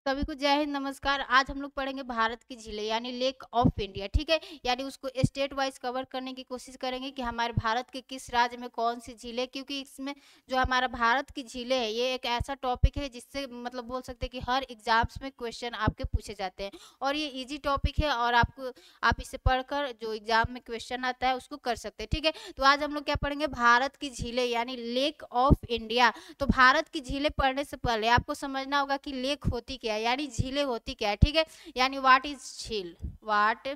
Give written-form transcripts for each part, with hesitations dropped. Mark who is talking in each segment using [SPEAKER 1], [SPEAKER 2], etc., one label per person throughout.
[SPEAKER 1] सभी को जय हिंद नमस्कार। आज हम लोग पढ़ेंगे भारत की झीलें यानी लेक ऑफ इंडिया। ठीक है, यानी उसको स्टेट वाइज कवर करने की कोशिश करेंगे कि हमारे भारत के किस राज्य में कौन सी झीलें, क्योंकि इसमें जो हमारा भारत की झीलें है ये एक ऐसा टॉपिक है जिससे मतलब बोल सकते हैं कि हर एग्जाम्स में क्वेश्चन आपके पूछे जाते हैं और ये इजी टॉपिक है और आप इसे पढ़कर जो एग्जाम में क्वेश्चन आता है उसको कर सकते हैं। ठीक है, तो आज हम लोग क्या पढ़ेंगे, भारत की झीलें यानी लेक ऑफ इंडिया। तो भारत की झीलें पढ़ने से पहले आपको समझना होगा कि लेक होती क्या है, यानी झीलें होती क्या है। ठीक है, यानी व्हाट इज झील, व्हाट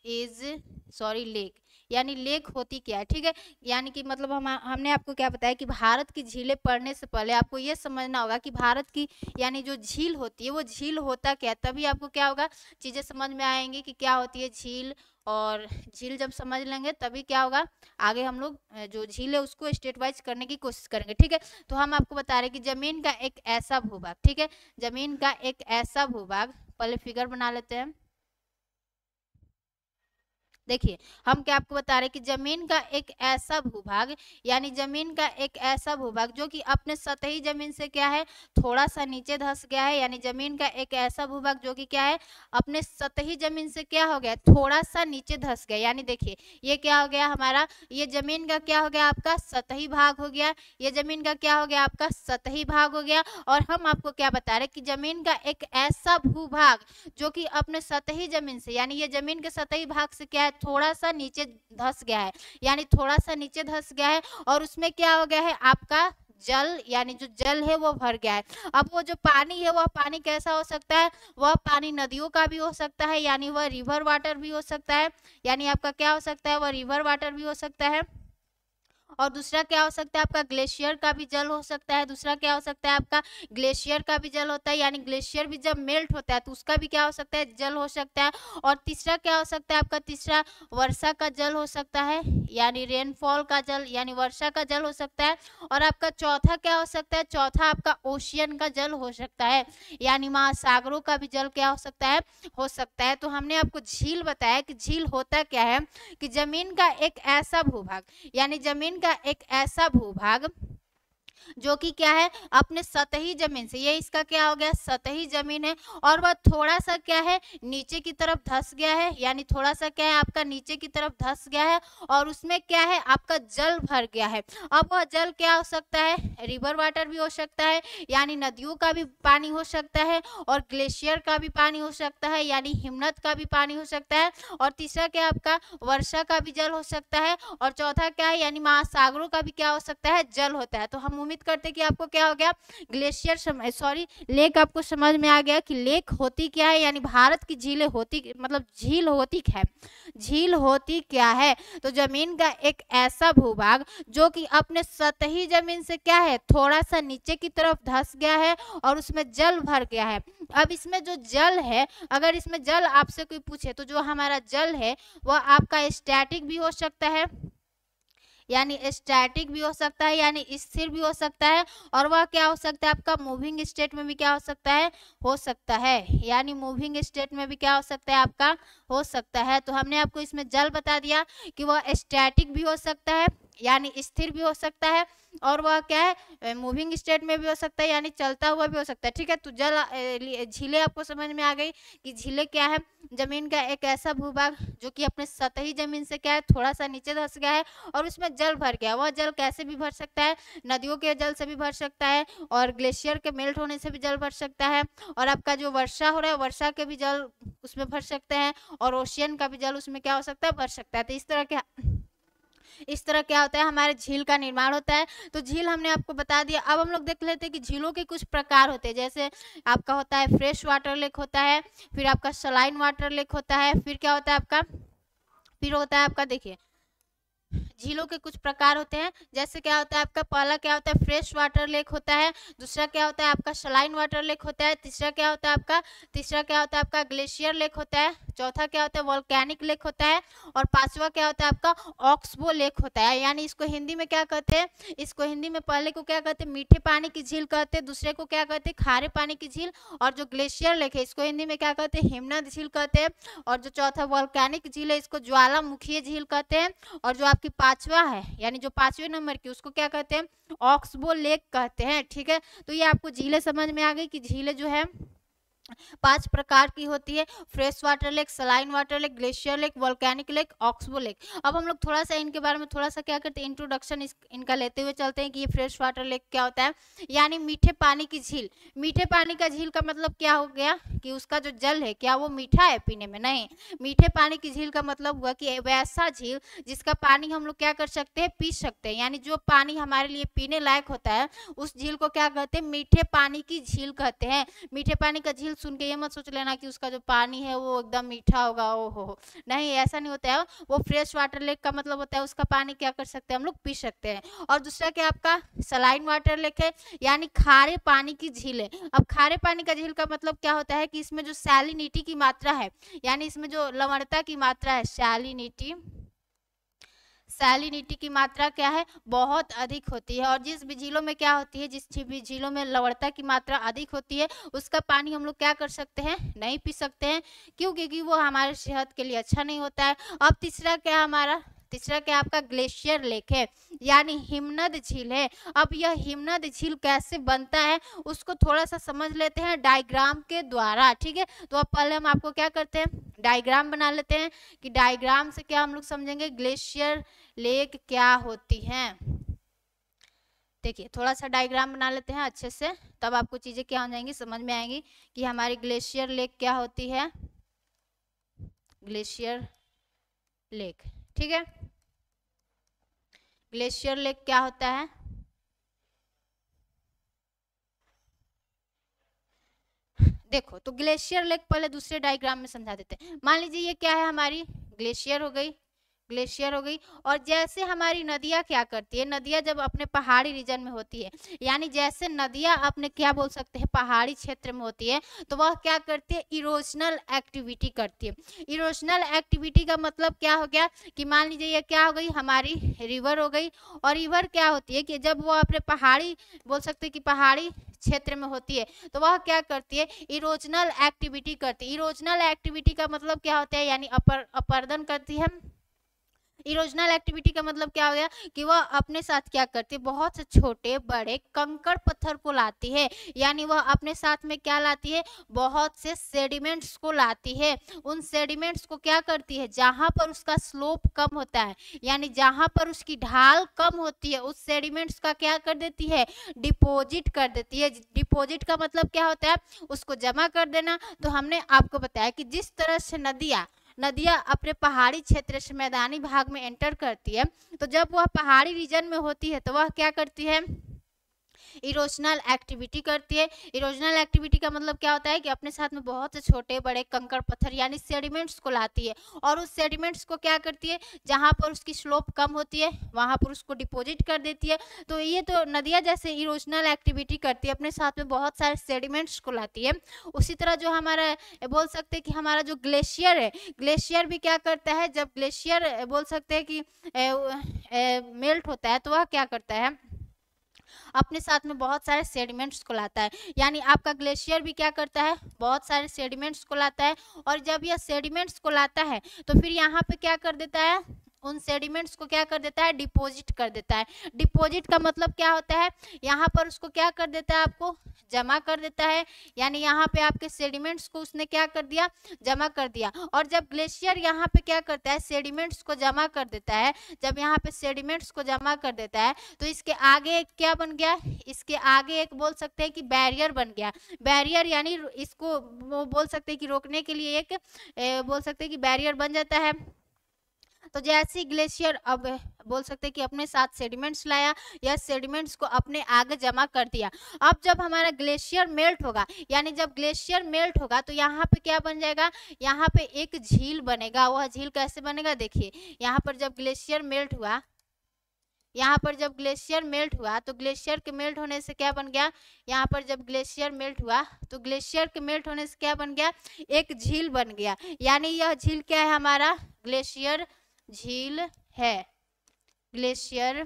[SPEAKER 1] इज सॉरी लेक, यानी लेक होती क्या है। ठीक है, यानी कि मतलब हमने आपको क्या बताया कि भारत की झीलें पढ़ने से पहले आपको ये समझना होगा कि भारत की यानी जो झील होती है वो झील होता क्या है, तभी आपको क्या होगा चीजें समझ में आएंगी कि क्या होती है झील। और झील जब समझ लेंगे तभी क्या होगा, आगे हम लोग जो झील है उसको स्टेट वाइज करने की कोशिश करेंगे। ठीक है, तो हम आपको बता रहे हैं कि जमीन का एक ऐसा भूभाग, ठीक है, जमीन का एक ऐसा भूभाग, पहले फिगर बना लेते हैं। देखिए, हम क्या आपको बता रहे हैं कि जमीन का एक ऐसा भूभाग यानी जमीन का एक ऐसा भूभाग जो कि अपने सतही जमीन से क्या है थोड़ा सा नीचे धंस गया है, यानी जमीन का एक ऐसा भूभाग जो कि क्या है अपने सतही जमीन से क्या हो गया थोड़ा सा नीचे धंस गया। यानी देखिए ये क्या हो गया हमारा, ये जमीन का क्या हो गया आपका सतही भाग हो गया, ये जमीन का क्या हो गया आपका सतही भाग हो गया। और हम आपको क्या बता रहे कि जमीन का एक ऐसा भूभाग जो कि अपने सतही जमीन से यानी ये जमीन के सतही भाग से क्या है थोड़ा सा नीचे धंस गया है, यानी थोड़ा सा नीचे धंस गया है और उसमें क्या हो गया है आपका जल, यानी जो जल है वो भर गया है। अब वो जो पानी है वह पानी कैसा हो सकता है, वह पानी नदियों का भी हो सकता है, यानी वह रिवर वाटर भी हो सकता है, यानी आपका क्या हो सकता है वह रिवर वाटर भी हो सकता है। और दूसरा क्या हो सकता है आपका ग्लेशियर का भी जल हो सकता है, दूसरा क्या हो सकता है आपका ग्लेशियर का भी जल होता है, यानी ग्लेशियर भी जब मेल्ट होता है तो उसका भी क्या हो सकता है जल हो सकता है। और तीसरा क्या हो सकता है आपका, तीसरा वर्षा का जल हो सकता है, यानी रेनफॉल का जल यानी वर्षा का जल हो सकता है। और आपका चौथा क्या हो सकता है, चौथा आपका ओशियन का जल हो सकता है, यानी महासागरों का भी जल क्या हो सकता है हो सकता है। तो हमने आपको झील बताया कि झील होता क्या है कि जमीन का एक ऐसा भूभाग यानी जमीन का एक ऐसा भूभाग जो कि क्या है अपने सतही जमीन से, ये इसका क्या हो गया सतही जमीन है और वह थोड़ा सा क्या है नीचे की तरफ धंस गया है, यानी थोड़ा सा क्या है आपका नीचे की तरफ धंस गया है और उसमें क्या है आपका जल भर गया है। अब वह जल क्या हो सकता है, रिवर वाटर भी हो सकता है, यानी नदियों का भी पानी हो सकता है, और ग्लेशियर का भी पानी हो सकता है, यानी हिमनद का भी पानी हो सकता है, और तीसरा क्या आपका वर्षा का भी जल हो सकता है, और चौथा क्या है यानी महासागरों का भी क्या हो सकता है जल होता है। तो हम उम्मीद करते हैं कि आपको क्या हो गया ग्लेशियर सॉरी लेक आपको समझ में आ गया कि लेक होती क्या है, यानी भारत की झीलें होती मतलब झील होती क्या है, झील होती क्या है। तो जमीन का एक ऐसा भूभाग जो कि अपने सतही जमीन से क्या है थोड़ा सा नीचे की तरफ धंस गया है और उसमें जल भर गया है। अब इसमें जो जल है, अगर इसमें जल आपसे कोई पूछे तो जो हमारा जल है वह आपका स्टैटिक भी हो सकता है, यानी स्टैटिक भी हो सकता है, यानी स्थिर भी हो सकता है, और वह क्या हो सकता है आपका मूविंग स्टेट में भी क्या हो सकता है, यानी मूविंग स्टेट में भी क्या हो सकता है आपका हो सकता है। तो हमने आपको इसमें जल बता दिया कि वह स्टैटिक भी हो सकता है यानी स्थिर भी हो सकता है, और वह क्या है मूविंग स्टेट में भी हो सकता है यानी चलता हुआ भी हो सकता है। ठीक है, तो झीलें आपको समझ में आ गई कि झीलें क्या है, जमीन का एक ऐसा भूभाग जो कि अपने सतही जमीन से क्या है थोड़ा सा नीचे धंस गया है और उसमें जल भर गया। वह जल कैसे भी भर सकता है, नदियों के जल से भी भर सकता है, और ग्लेशियर के मेल्ट होने से भी जल भर सकता है, और आपका जो वर्षा हो रहा है वर्षा के भी जल उसमें भर सकते हैं, और ओशियन का भी जल उसमें क्या हो सकता है भर सकता है। तो इस तरह क्या होता है हमारे झील का निर्माण होता है। तो झील हमने आपको बता दिया। अब हम लोग देख लेते हैं कि झीलों के कुछ प्रकार होते हैं, जैसे आपका होता है फ्रेश वाटर लेक होता है, फिर आपका सलाइन वाटर लेक होता है, फिर क्या होता है आपका फिर होता है आपका देखिए झीलों के कुछ प्रकार होते हैं, जैसे क्या होता है आपका पहला क्या होता है फ्रेश वाटर लेक होता है, दूसरा क्या होता है आपका सलाइन वाटर लेक होता है, तीसरा क्या होता है आपका ग्लेशियर लेक होता है, चौथा क्या होता है वोल्केनिक लेक होता है, और पांचवा क्या होता है आपका ऑक्सबो लेक होता है। यानी इसको हिंदी में क्या कहते हैं, इसको हिंदी में पहले को क्या कहते हैं मीठे पानी की झील कहते हैं, दूसरे को क्या कहते हैं खारे पानी की झील, और जो ग्लेशियर लेक है इसको हिंदी में क्या कहते हैं हिमनद झील कहते हैं, और जो चौथा वोल्केनिक झील है इसको ज्वालामुखी झील कहते हैं, और जो आपकी पांचवा है यानी जो 5वें नंबर की उसको क्या कहते हैं, ऑक्सबो लेक कहते हैं। ठीक है, तो ये आपको झीलें समझ में आ गई कि झीलें जो है 5 प्रकार की होती है, fresh water lake, saline water lake, glacier lake, volcanic lake, oxbow lake. अब हम लोग थोड़ा सा इनके बारे में थोड़ा सा क्या करते हैं, इंट्रोडक्शन इनका लेते हुए चलते हैं कि ये फ्रेश वाटर लेक क्या होता है, यानी मीठे पानी की झील। मीठे पानी का झील का मतलब क्या हो गया कि उसका जो जल है क्या वो मीठा है पीने में, नहीं। मीठे पानी की झील का मतलब हुआ कि वैसा झील जिसका पानी हम लोग क्या कर सकते हैं, पी सकते हैं, यानी जो पानी हमारे लिए पीने लायक होता है उस झील को क्या कहते हैं, मीठे पानी की झील कहते हैं। मीठे पानी का झील सुन के ये मत सोच लेना कि उसका जो पानी है वो एकदम मीठा होगा, ओ हो, नहीं, ऐसा नहीं होता है। वो फ्रेश वाटर लेक का मतलब होता है उसका पानी क्या कर सकते हैं, हम लोग पी सकते हैं। और दूसरा क्या आपका सलाइन वाटर लेक है, यानी खारे पानी की झील है। अब खारे पानी का झील का मतलब क्या होता है कि इसमें जो सैलिनिटी की मात्रा है, यानी इसमें जो लवणता की मात्रा है, सैलिनिटी की मात्रा क्या है, बहुत अधिक होती है। और जिस भी झीलों में क्या होती है, जिस भी झीलों में लवणता की मात्रा अधिक होती है उसका पानी हम लोग क्या कर सकते हैं, नहीं पी सकते हैं। क्यों? क्योंकि वो हमारे सेहत के लिए अच्छा नहीं होता है। अब तीसरा क्या आपका ग्लेशियर लेक है, यानी हिमनद झील है। अब यह हिमनद झील कैसे बनता है उसको थोड़ा सा समझ लेते हैं डायग्राम के द्वारा। ठीक है, तो अब पहले हम आपको क्या करते हैं, डायग्राम बना लेते हैं कि डायग्राम से क्या हम लोग समझेंगे, ग्लेशियर लेक क्या होती हैं। देखिए थोड़ा सा डायग्राम बना लेते हैं अच्छे से, तब आपको चीजें क्या हो जाएंगी, समझ में आएंगी कि हमारी ग्लेशियर लेक क्या होती है, ग्लेशियर लेक। ठीक है, ग्लेशियर लेक क्या होता है, देखो तो ग्लेशियर लेक पहले दूसरे डायग्राम में समझा देते हैं। मान लीजिए ये क्या है, हमारी ग्लेशियर हो गई, ग्लेशियर हो गई। और जैसे हमारी नदियां क्या करती है, नदियां जब अपने पहाड़ी रीजन में होती है, यानी जैसे नदियां अपने क्या बोल सकते हैं, पहाड़ी क्षेत्र में होती है, तो वह क्या करती है, इरोजनल एक्टिविटी करती है। इरोजनल एक्टिविटी का मतलब क्या हो गया कि मान लीजिए ये क्या हो गई, हमारी रिवर हो गई। और रिवर क्या होती है कि जब वो अपने पहाड़ी बोल सकते हैं कि पहाड़ी क्षेत्र में होती है तो वह क्या करती है, इरोजनल एक्टिविटी करती है। इरोजनल एक्टिविटी का मतलब क्या होता है, यानी अपरदन करती है। इरोजनल एक्टिविटी का मतलब क्या हो गया कि वह अपने साथ क्या करती है, बहुत से छोटे बड़े कंकड़ पत्थर को लाती है, यानी वह अपने साथ में क्या लाती है, बहुत से सेडिमेंट्स को लाती है। उन सेडिमेंट्स को क्या करती है, जहां पर उसका स्लोप कम होता है, यानी जहां पर उसकी ढाल कम होती है, उस सेडिमेंट्स का क्या कर देती है, डिपोजिट कर देती है। डिपोजिट का मतलब क्या होता है, उसको जमा कर देना। तो हमने आपको बताया कि जिस तरह से नदियां अपने पहाड़ी क्षेत्र से मैदानी भाग में एंटर करती है, तो जब वह पहाड़ी रीजन में होती है तो वह क्या करती है, इरोजनल एक्टिविटी करती है। इरोजनल एक्टिविटी का मतलब क्या होता है कि अपने साथ में बहुत से छोटे बड़े कंकड़ पत्थर यानी सेडिमेंट्स को लाती है, और उस सेडिमेंट्स को क्या करती है, जहां पर उसकी स्लोप कम होती है वहां पर उसको डिपोजिट कर देती है। तो ये तो नदियां जैसे इरोजनल एक्टिविटी करती है, अपने साथ में बहुत सारे सेडिमेंट्स को लाती है। उसी तरह जो हमारा बोल सकते हैं कि हमारा जो ग्लेशियर है, ग्लेशियर भी क्या करता है, जब ग्लेशियर बोल सकते हैं कि मेल्ट होता है तो वह क्या करता है, अपने साथ में बहुत सारे सेडिमेंट्स को लाता है। यानी आपका ग्लेशियर भी क्या करता है, बहुत सारे सेडिमेंट्स को लाता है। और जब यह सेडिमेंट्स को लाता है तो फिर यहाँ पे क्या कर देता है, उन सेडिमेंट्स को क्या कर देता है, डिपोजिट कर देता है। डिपोजिट का मतलब क्या होता है, यहाँ पर उसको क्या कर देता है, आपको जमा कर देता है। यानी यहाँ पे आपके सेडिमेंट्स को उसने क्या कर दिया, जमा कर दिया। और जब ग्लेशियर यहाँ पे क्या करता है, सेडिमेंट्स को जमा कर देता है, जब यहाँ पे सेडिमेंट्स को जमा कर देता है तो इसके आगे एक क्या बन गया, इसके आगे एक बोल सकते हैं कि बैरियर बन गया। बैरियर यानी इसको वो बोल सकते हैं कि रोकने के लिए एक बोल सकते हैं कि बैरियर बन जाता है। तो जैसे ग्लेशियर अब बोल सकते हैं कि अपने साथ सेडिमेंट्स लाया या सेडिमेंट्स को अपने आगे जमा कर दिया। अब जब हमारा ग्लेशियर मेल्ट होगा, यानी जब ग्लेशियर मेल्ट होगा तो यहाँ पे क्या बन जाएगा, यहाँ पे एक झील बनेगा। वह झील कैसे बनेगा, देखिए यहाँ पर जब ग्लेशियर मेल्ट हुआ, यहाँ पर जब ग्लेशियर मेल्ट हुआ तो ग्लेशियर के मेल्ट होने से क्या बन गया, यहाँ पर जब ग्लेशियर मेल्ट हुआ तो ग्लेशियर के मेल्ट होने से क्या बन गया, एक झील बन गया। यानी यह झील क्या है, हमारा ग्लेशियर झील है, ग्लेशियर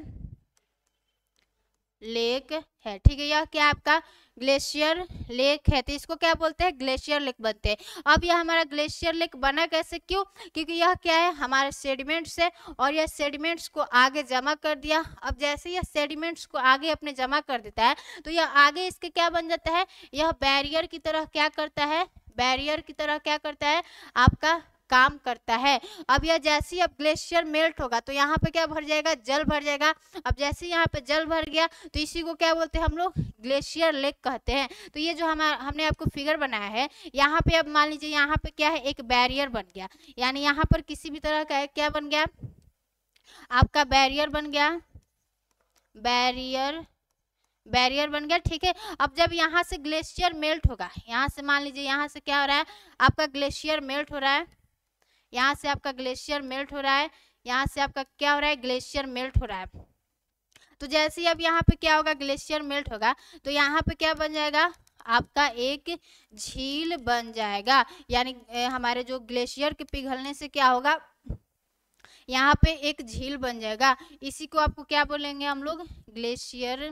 [SPEAKER 1] लेक है, ठीक है। यह क्या आपका ग्लेशियर लेक है, तो इसको क्या बोलते हैं, ग्लेशियर लेक बनते हैं। अब यह हमारा ग्लेशियर लेक बना कैसे, क्यों, क्योंकि यह क्या है, हमारे सेडिमेंट्स है और यह सेडिमेंट्स को आगे जमा कर दिया। अब जैसे यह सेडिमेंट्स को आगे अपने जमा कर देता है तो यह आगे इसके क्या बन जाता है, यह बैरियर की तरह क्या करता है, बैरियर की तरह क्या करता है, आपका काम करता है। अब यह जैसे ही अब ग्लेशियर मेल्ट होगा तो यहाँ पे क्या भर जाएगा, जल भर जाएगा। अब जैसे यहाँ पे जल भर गया तो इसी को क्या बोलते हैं हम लोग, ग्लेशियर लेक कहते हैं। तो ये जो हमने आपको फिगर बनाया है, यहाँ पे अब मान लीजिए यहाँ पे क्या है, एक बैरियर बन गया, यानी यहाँ पर किसी भी तरह का क्या बन गया, आपका बैरियर बन गया, बैरियर बन गया, ठीक है। अब जब यहाँ से ग्लेशियर मेल्ट होगा, यहाँ से मान लीजिए यहाँ से क्या हो रहा है, आपका ग्लेशियर मेल्ट हो रहा है, यहाँ से आपका ग्लेशियर मेल्ट हो रहा है, यहाँ से आपका क्या हो रहा है, ग्लेशियर मेल्ट हो रहा है। तो जैसे ही अब यहाँ पे क्या होगा, ग्लेशियर मेल्ट होगा तो यहाँ पे क्या बन जाएगा, आपका एक झील बन जाएगा। यानी हमारे जो ग्लेशियर के पिघलने से क्या होगा, यहाँ पे एक झील बन जाएगा। इसी को आपको क्या बोलेंगे हम लोग, ग्लेशियर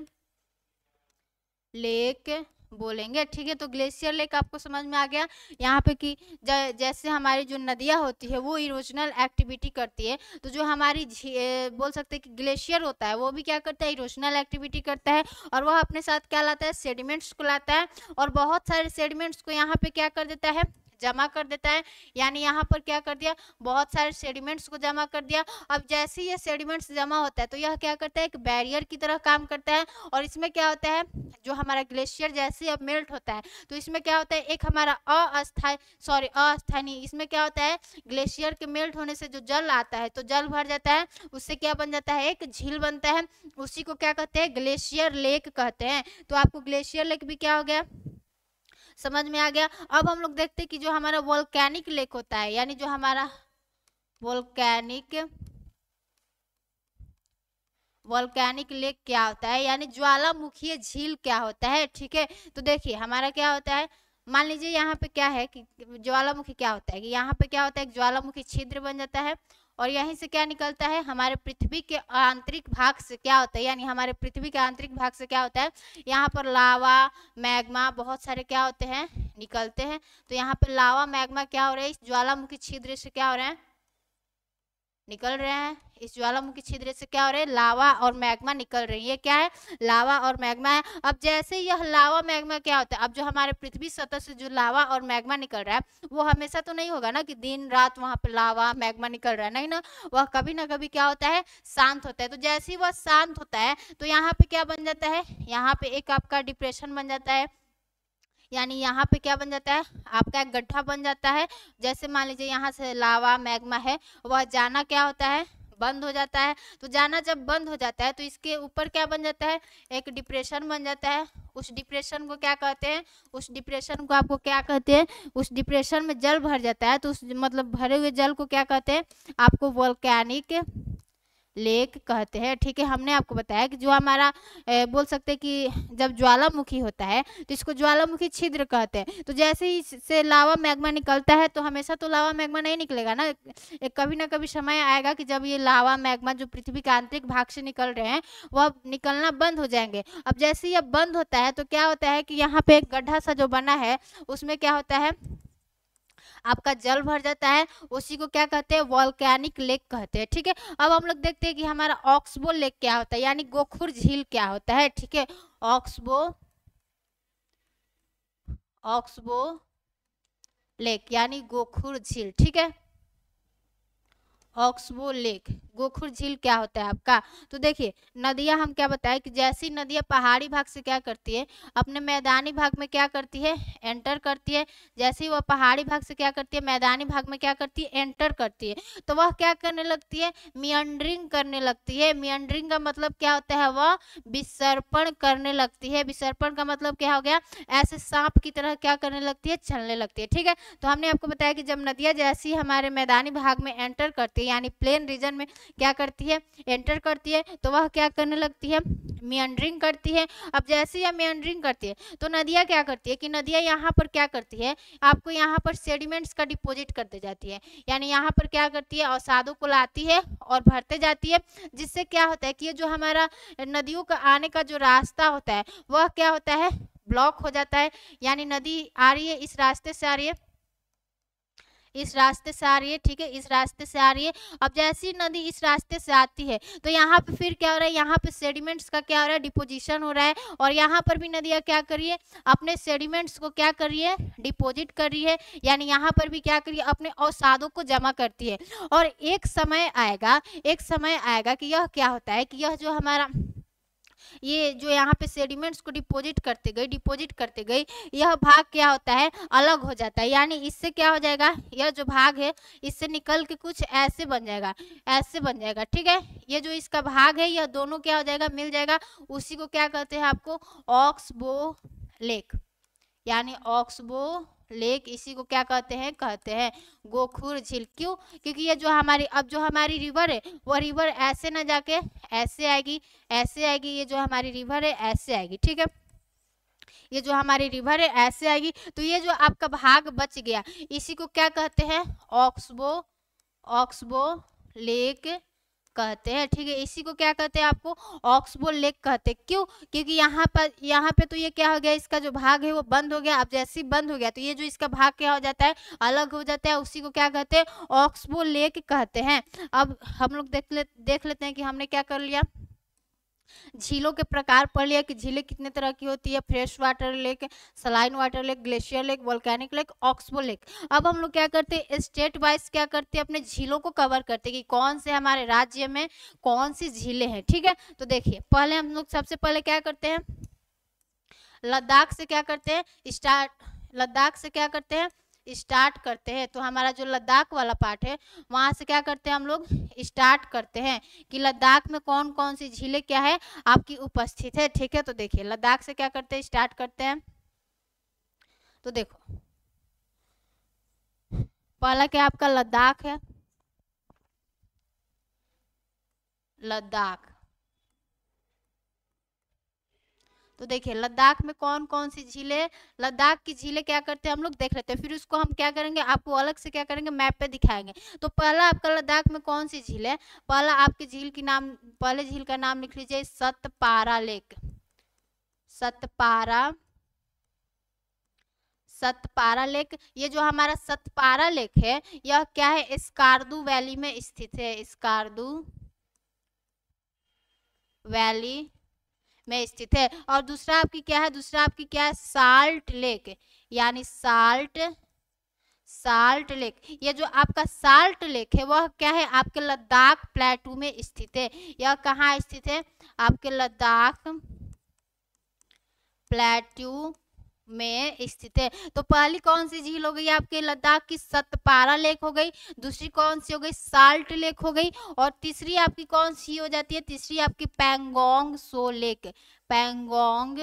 [SPEAKER 1] लेक बोलेंगे, ठीक है। तो ग्लेशियर लेक आपको समझ में आ गया। यहाँ पे कि जैसे हमारी जो नदियाँ होती है वो इरोजनल एक्टिविटी करती है, तो जो हमारी बोल सकते हैं कि ग्लेशियर होता है वो भी क्या करता है, इरोजनल एक्टिविटी करता है और वह अपने साथ क्या लाता है, सेडिमेंट्स को लाता है और बहुत सारे सेडिमेंट्स को यहाँ पे क्या कर देता है, जमा कर देता है। यानी यहाँ पर क्या कर दिया, बहुत सारे सेडिमेंट्स को जमा कर दिया। अब जैसे ये सेडिमेंट्स जमा होता है तो यह क्या करता है, एक बैरियर की तरह काम करता है और इसमें क्या होता है, जो हमारा ग्लेशियर जैसे अब मेल्ट होता है तो इसमें क्या होता है, एक हमारा अस्थायी नहीं, इसमें क्या होता है, ग्लेशियर के मेल्ट होने से जो जल आता है तो जल भर जाता है, उससे क्या बन जाता है, एक झील बनता है। उसी को क्या कहते हैं, ग्लेशियर लेक कहते हैं। तो आपको ग्लेशियर लेक भी क्या हो गया, समझ में आ गया। अब हम लोग देखते हैं कि जो हमारा वोल्केनिक लेक होता है, यानी जो हमारा वोल्केनिक लेक क्या होता है, यानी ज्वालामुखी झील क्या होता है, ठीक है। तो देखिए हमारा क्या होता है, मान लीजिए यहाँ पे क्या है कि ज्वालामुखी क्या होता है, कि यहाँ पे क्या होता है, एक ज्वालामुखी छिद्र बन जाता है और यहीं से क्या निकलता है, हमारे पृथ्वी के आंतरिक भाग से क्या होता है, यानी हमारे पृथ्वी के आंतरिक भाग से क्या होता है, यहाँ पर लावा मैग्मा बहुत सारे क्या होते हैं, निकलते हैं। तो यहाँ पे लावा मैग्मा क्या हो रहा है, इस ज्वालामुखी छिद्र से क्या हो रहा है, निकल रहे हैं। इस ज्वालामुखी छिद्र से क्या हो रहा है, लावा और मैग्मा निकल रही है। ये क्या है, लावा और मैग्मा है। अब जैसे यह लावा मैग्मा क्या होता है, अब जो हमारे पृथ्वी सतह से जो लावा और मैग्मा निकल रहा है वो हमेशा तो नहीं होगा ना कि दिन रात वहां पे लावा मैग्मा निकल रहा है, नहीं ना, वह कभी ना कभी क्या होता है, शांत होता है। तो जैसे ही वह शांत होता है तो यहाँ पे क्या बन जाता है, यहाँ पे एक आपका डिप्रेशन बन जाता है, यानी यहाँ पे क्या बन जाता है, आपका एक गड्ढा बन जाता है। जैसे मान लीजिए यहाँ से लावा मैग्मा है, वह जाना क्या होता है, बंद हो जाता है। तो जाना जब बंद हो जाता है तो इसके ऊपर क्या बन जाता है, एक डिप्रेशन बन जाता है। उस डिप्रेशन को क्या कहते हैं, उस डिप्रेशन को आपको क्या कहते हैं, उस डिप्रेशन में जल भर जाता है तो उस मतलब भरे हुए जल को क्या कहते हैं, आपको वोल्केनिक लेक कहते हैं, ठीक है। हमने आपको बताया कि जो हमारा बोल सकते हैं कि जब ज्वालामुखी होता है तो इसको ज्वालामुखी छिद्र कहते हैं। तो जैसे ही से लावा मैग्मा निकलता है तो हमेशा तो लावा मैग्मा नहीं निकलेगा ना, एक कभी ना कभी समय आएगा कि जब ये लावा मैग्मा जो पृथ्वी के आंतरिक भाग से निकल रहे हैं वह निकलना बंद हो जाएंगे। अब जैसे ये बंद होता है तो क्या होता है कि यहाँ पे एक गड्ढा सा जो बना है उसमें क्या होता है, आपका जल भर जाता है। उसी को क्या कहते हैं, वोल्केनिक लेक कहते हैं, ठीक है। अब हम लोग देखते हैं कि हमारा ऑक्सबो लेक क्या होता है, यानी गोखुर झील क्या होता है, ठीक है। ऑक्सबो लेक यानी गोखुर झील, ठीक है। ऑक्सबो लेक, गोखुर झील क्या होता है आपका। तो देखिए नदियां हम क्या बताएं कि जैसी नदियां पहाड़ी भाग से क्या करती है, अपने मैदानी भाग में क्या करती है, एंटर करती है। जैसे ही वह पहाड़ी भाग से क्या करती है, मैदानी भाग में क्या करती है, एंटर करती है। तो वह क्या करने लगती है, मियंडरिंग करने लगती है। मियंडरिंग का मतलब क्या होता है, वह विसर्पण करने लगती है। विसर्पण का मतलब क्या हो गया, ऐसे सांप की तरह क्या करने लगती है, चलने लगती है, ठीक है। तो हमने आपको बताया कि जब नदियां जैसी हमारे मैदानी भाग में एंटर करती है है यानी प्लेन रीजन में क्या करती है, एंटर करती है, तो वह क्या करने लगती है, मियंडरिंग करती है। अब जैसे यह मियंडरिंग करती है तो नदियाँ क्या करती है कि नदियाँ यहाँ पर क्या करती है, आपको यहाँ पर सेडिमेंट्स का डिपॉजिट करते जाती है, यानी यहाँ पर क्या करती है, अवसादों को लाती है और भरते जाती है, जिससे क्या होता है कि ये जो हमारा नदियों का आने का जो रास्ता होता है वह क्या होता है, ब्लॉक हो जाता है। यानी नदी आ रही है, इस रास्ते से आ रही है, इस रास्ते से आ रही है, ठीक है, इस रास्ते से आ रही है। अब जैसी नदी इस रास्ते से आती है तो यहाँ पे फिर क्या हो रहा है, यहाँ पे सेडिमेंट्स का क्या हो रहा है, डिपोजिशन हो रहा है, और यहाँ पर भी नदियाँ क्या कर रही है, अपने सेडिमेंट्स को क्या कर रही है, डिपोजिट कर रही है, यानी यहाँ पर भी क्या कर रही है, अपने अवसादों को जमा करती है। और एक समय आएगा, एक समय आएगा कि यह क्या होता है कि यह जो हमारा ये जो यहाँ पे सेडिमेंट्स को डिपॉजिट करते गई, यह भाग क्या होता है, अलग हो जाता है, यानी इससे क्या हो जाएगा, यह जो भाग है इससे निकल के कुछ ऐसे बन जाएगा, ऐसे बन जाएगा, ठीक है। ये जो इसका भाग है यह दोनों क्या हो जाएगा, मिल जाएगा, उसी को क्या कहते हैं आपको, ऑक्सबो लेक, यानी ऑक्सबो लेक, इसी को क्या कहते हैं गोखुर झील। क्यों, क्योंकि ये जो हमारी अब जो हमारी रिवर है वो रिवर ऐसे ना जाके ऐसे आएगी, ऐसे आएगी, ये जो हमारी रिवर है ऐसे आएगी, ठीक है, ये जो हमारी रिवर है ऐसे आएगी, तो ये जो आपका भाग बच गया इसी को क्या कहते हैं, ऑक्सबो ऑक्सबो लेक कहते हैं, ठीक है, इसी को क्या कहते हैं आपको, ऑक्सबो लेक कहते हैं। क्यों, क्योंकि यहाँ पे तो ये क्या हो गया, इसका जो भाग है वो बंद हो गया। अब जैसे ही बंद हो गया तो ये जो इसका भाग क्या हो जाता है, अलग हो जाता है, उसी को क्या कहते हैं, ऑक्सबो लेक कहते हैं। अब हम लोग देख लेते हैं कि हमने क्या कर लिया, झीलों के प्रकार पढ़ लिया कि झीलें कितने तरह की होती है, fresh water lake, saline water lake, glacier lake, volcanic lake, oxbow lake. अब हम लोग क्या करते हैं, स्टेट वाइज क्या करते हैं, अपने झीलों को कवर करते हैं कि कौन से हमारे राज्य में कौन सी झीलें हैं, ठीक है। तो देखिए पहले हम लोग सबसे पहले क्या करते हैं, लद्दाख से क्या करते हैं, लद्दाख से क्या करते हैं, स्टार्ट करते हैं। तो हमारा जो लद्दाख वाला पार्ट है वहां से क्या करते हैं हम लोग, स्टार्ट करते हैं कि लद्दाख में कौन कौन सी झीलें क्या है आपकी उपस्थित है, ठीक है। तो देखिए लद्दाख से क्या करते हैं, स्टार्ट करते हैं। तो देखो पहला क्या आपका लद्दाख है, लद्दाख। तो देखिए लद्दाख में कौन कौन सी झीलें, लद्दाख की झीलें क्या करते हैं हम लोग देख लेते हैं, फिर उसको हम क्या करेंगे, आपको अलग से क्या करेंगे, मैप पे दिखाएंगे। तो पहला आपका लद्दाख में कौन सी झील है, पहला आपकी झील की नाम, पहले झील का नाम लिख लीजिए, सतपारा लेक, सतपारा, सतपारा लेक। ये जो हमारा सतपारा लेक है यह क्या है, स्कार्दू वैली में स्थित है, स्कार्दू वैली में स्थित है। और दूसरा आपकी क्या है, दूसरा आपकी क्या है, साल्ट लेक, यानी साल्ट, साल्ट लेक। ये जो आपका साल्ट लेक है वह क्या है, आपके लद्दाख प्लेटू में स्थित है। यह कहाँ स्थित है, आपके लद्दाख प्लेटू में स्थित है। तो पहली कौन सी झील हो गई आपके लद्दाख की, सतपारा लेक हो गई, दूसरी कौन सी हो गई, साल्ट लेक हो गई, और तीसरी आपकी कौन सी हो जाती है, तीसरी आपकी पैंगोंग सो लेक, पैंगोंग,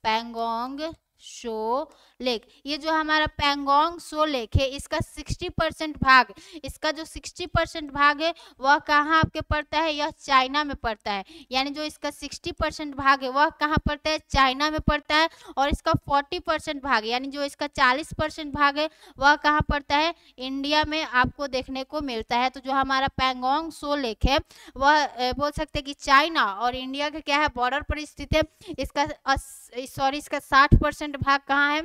[SPEAKER 1] पैंगोंग सो लेक। ये जो हमारा पैंगोंग सो लेक है इसका 60% भाग, इसका जो 60% भाग है वह कहाँ आपके पड़ता है, यह चाइना में पड़ता है। यानी जो इसका 60% भाग है वह कहाँ पड़ता है, चाइना में पड़ता है। और इसका 40% भाग यानी जो इसका 40% भाग है वह कहाँ पड़ता है, इंडिया में आपको देखने को मिलता है। तो जो हमारा पैंगोंग सो लेक है वह बोल सकते हैं कि चाइना और इंडिया के क्या है, बॉर्डर पर स्थित है। इसका इसका 60% भाग कहाँ है,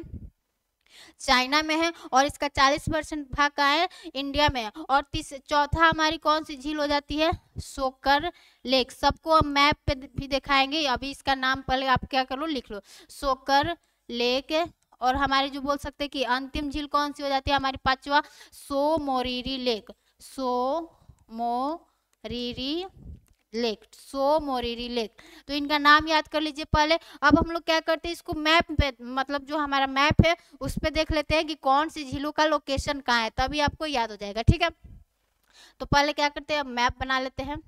[SPEAKER 1] चाइना में है, और इसका 40% भाग कहाँ है, इंडिया में है। और चौथा हमारी कौन सी झील हो जाती है, सोकर लेक। सबको हम मैप पे भी दिखाएंगे, अभी इसका नाम पहले आप क्या करो, लिख लो, सोकर लेक। और हमारी जो बोल सकते हैं कि अंतिम झील कौन सी हो जाती है हमारी पांचवा, सो मोरीरी लेक, सो मोरीरी लेक, सो मोरीरी लेक। तो इनका नाम याद कर लीजिए पहले। अब हम लोग क्या करते हैं, इसको मैप पे, मतलब जो हमारा मैप है उस पे देख लेते हैं कि कौन सी झीलों का लोकेशन कहाँ है, तभी आपको याद हो जाएगा, ठीक है। तो पहले क्या करते हैं, मैप बना लेते हैं।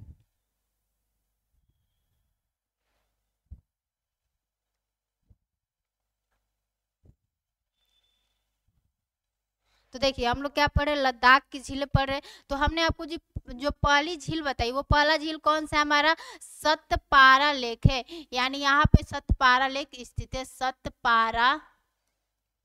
[SPEAKER 1] तो देखिए हम लोग क्या पढ़ रहे, लद्दाख की झीलें पढ़ रहे। तो हमने आपको जो पहली झील बताई, वो पहला झील कौन सा है हमारा, सतपारा लेक है। यानी यहाँ पे सतपारा लेक स्थित है, सतपारा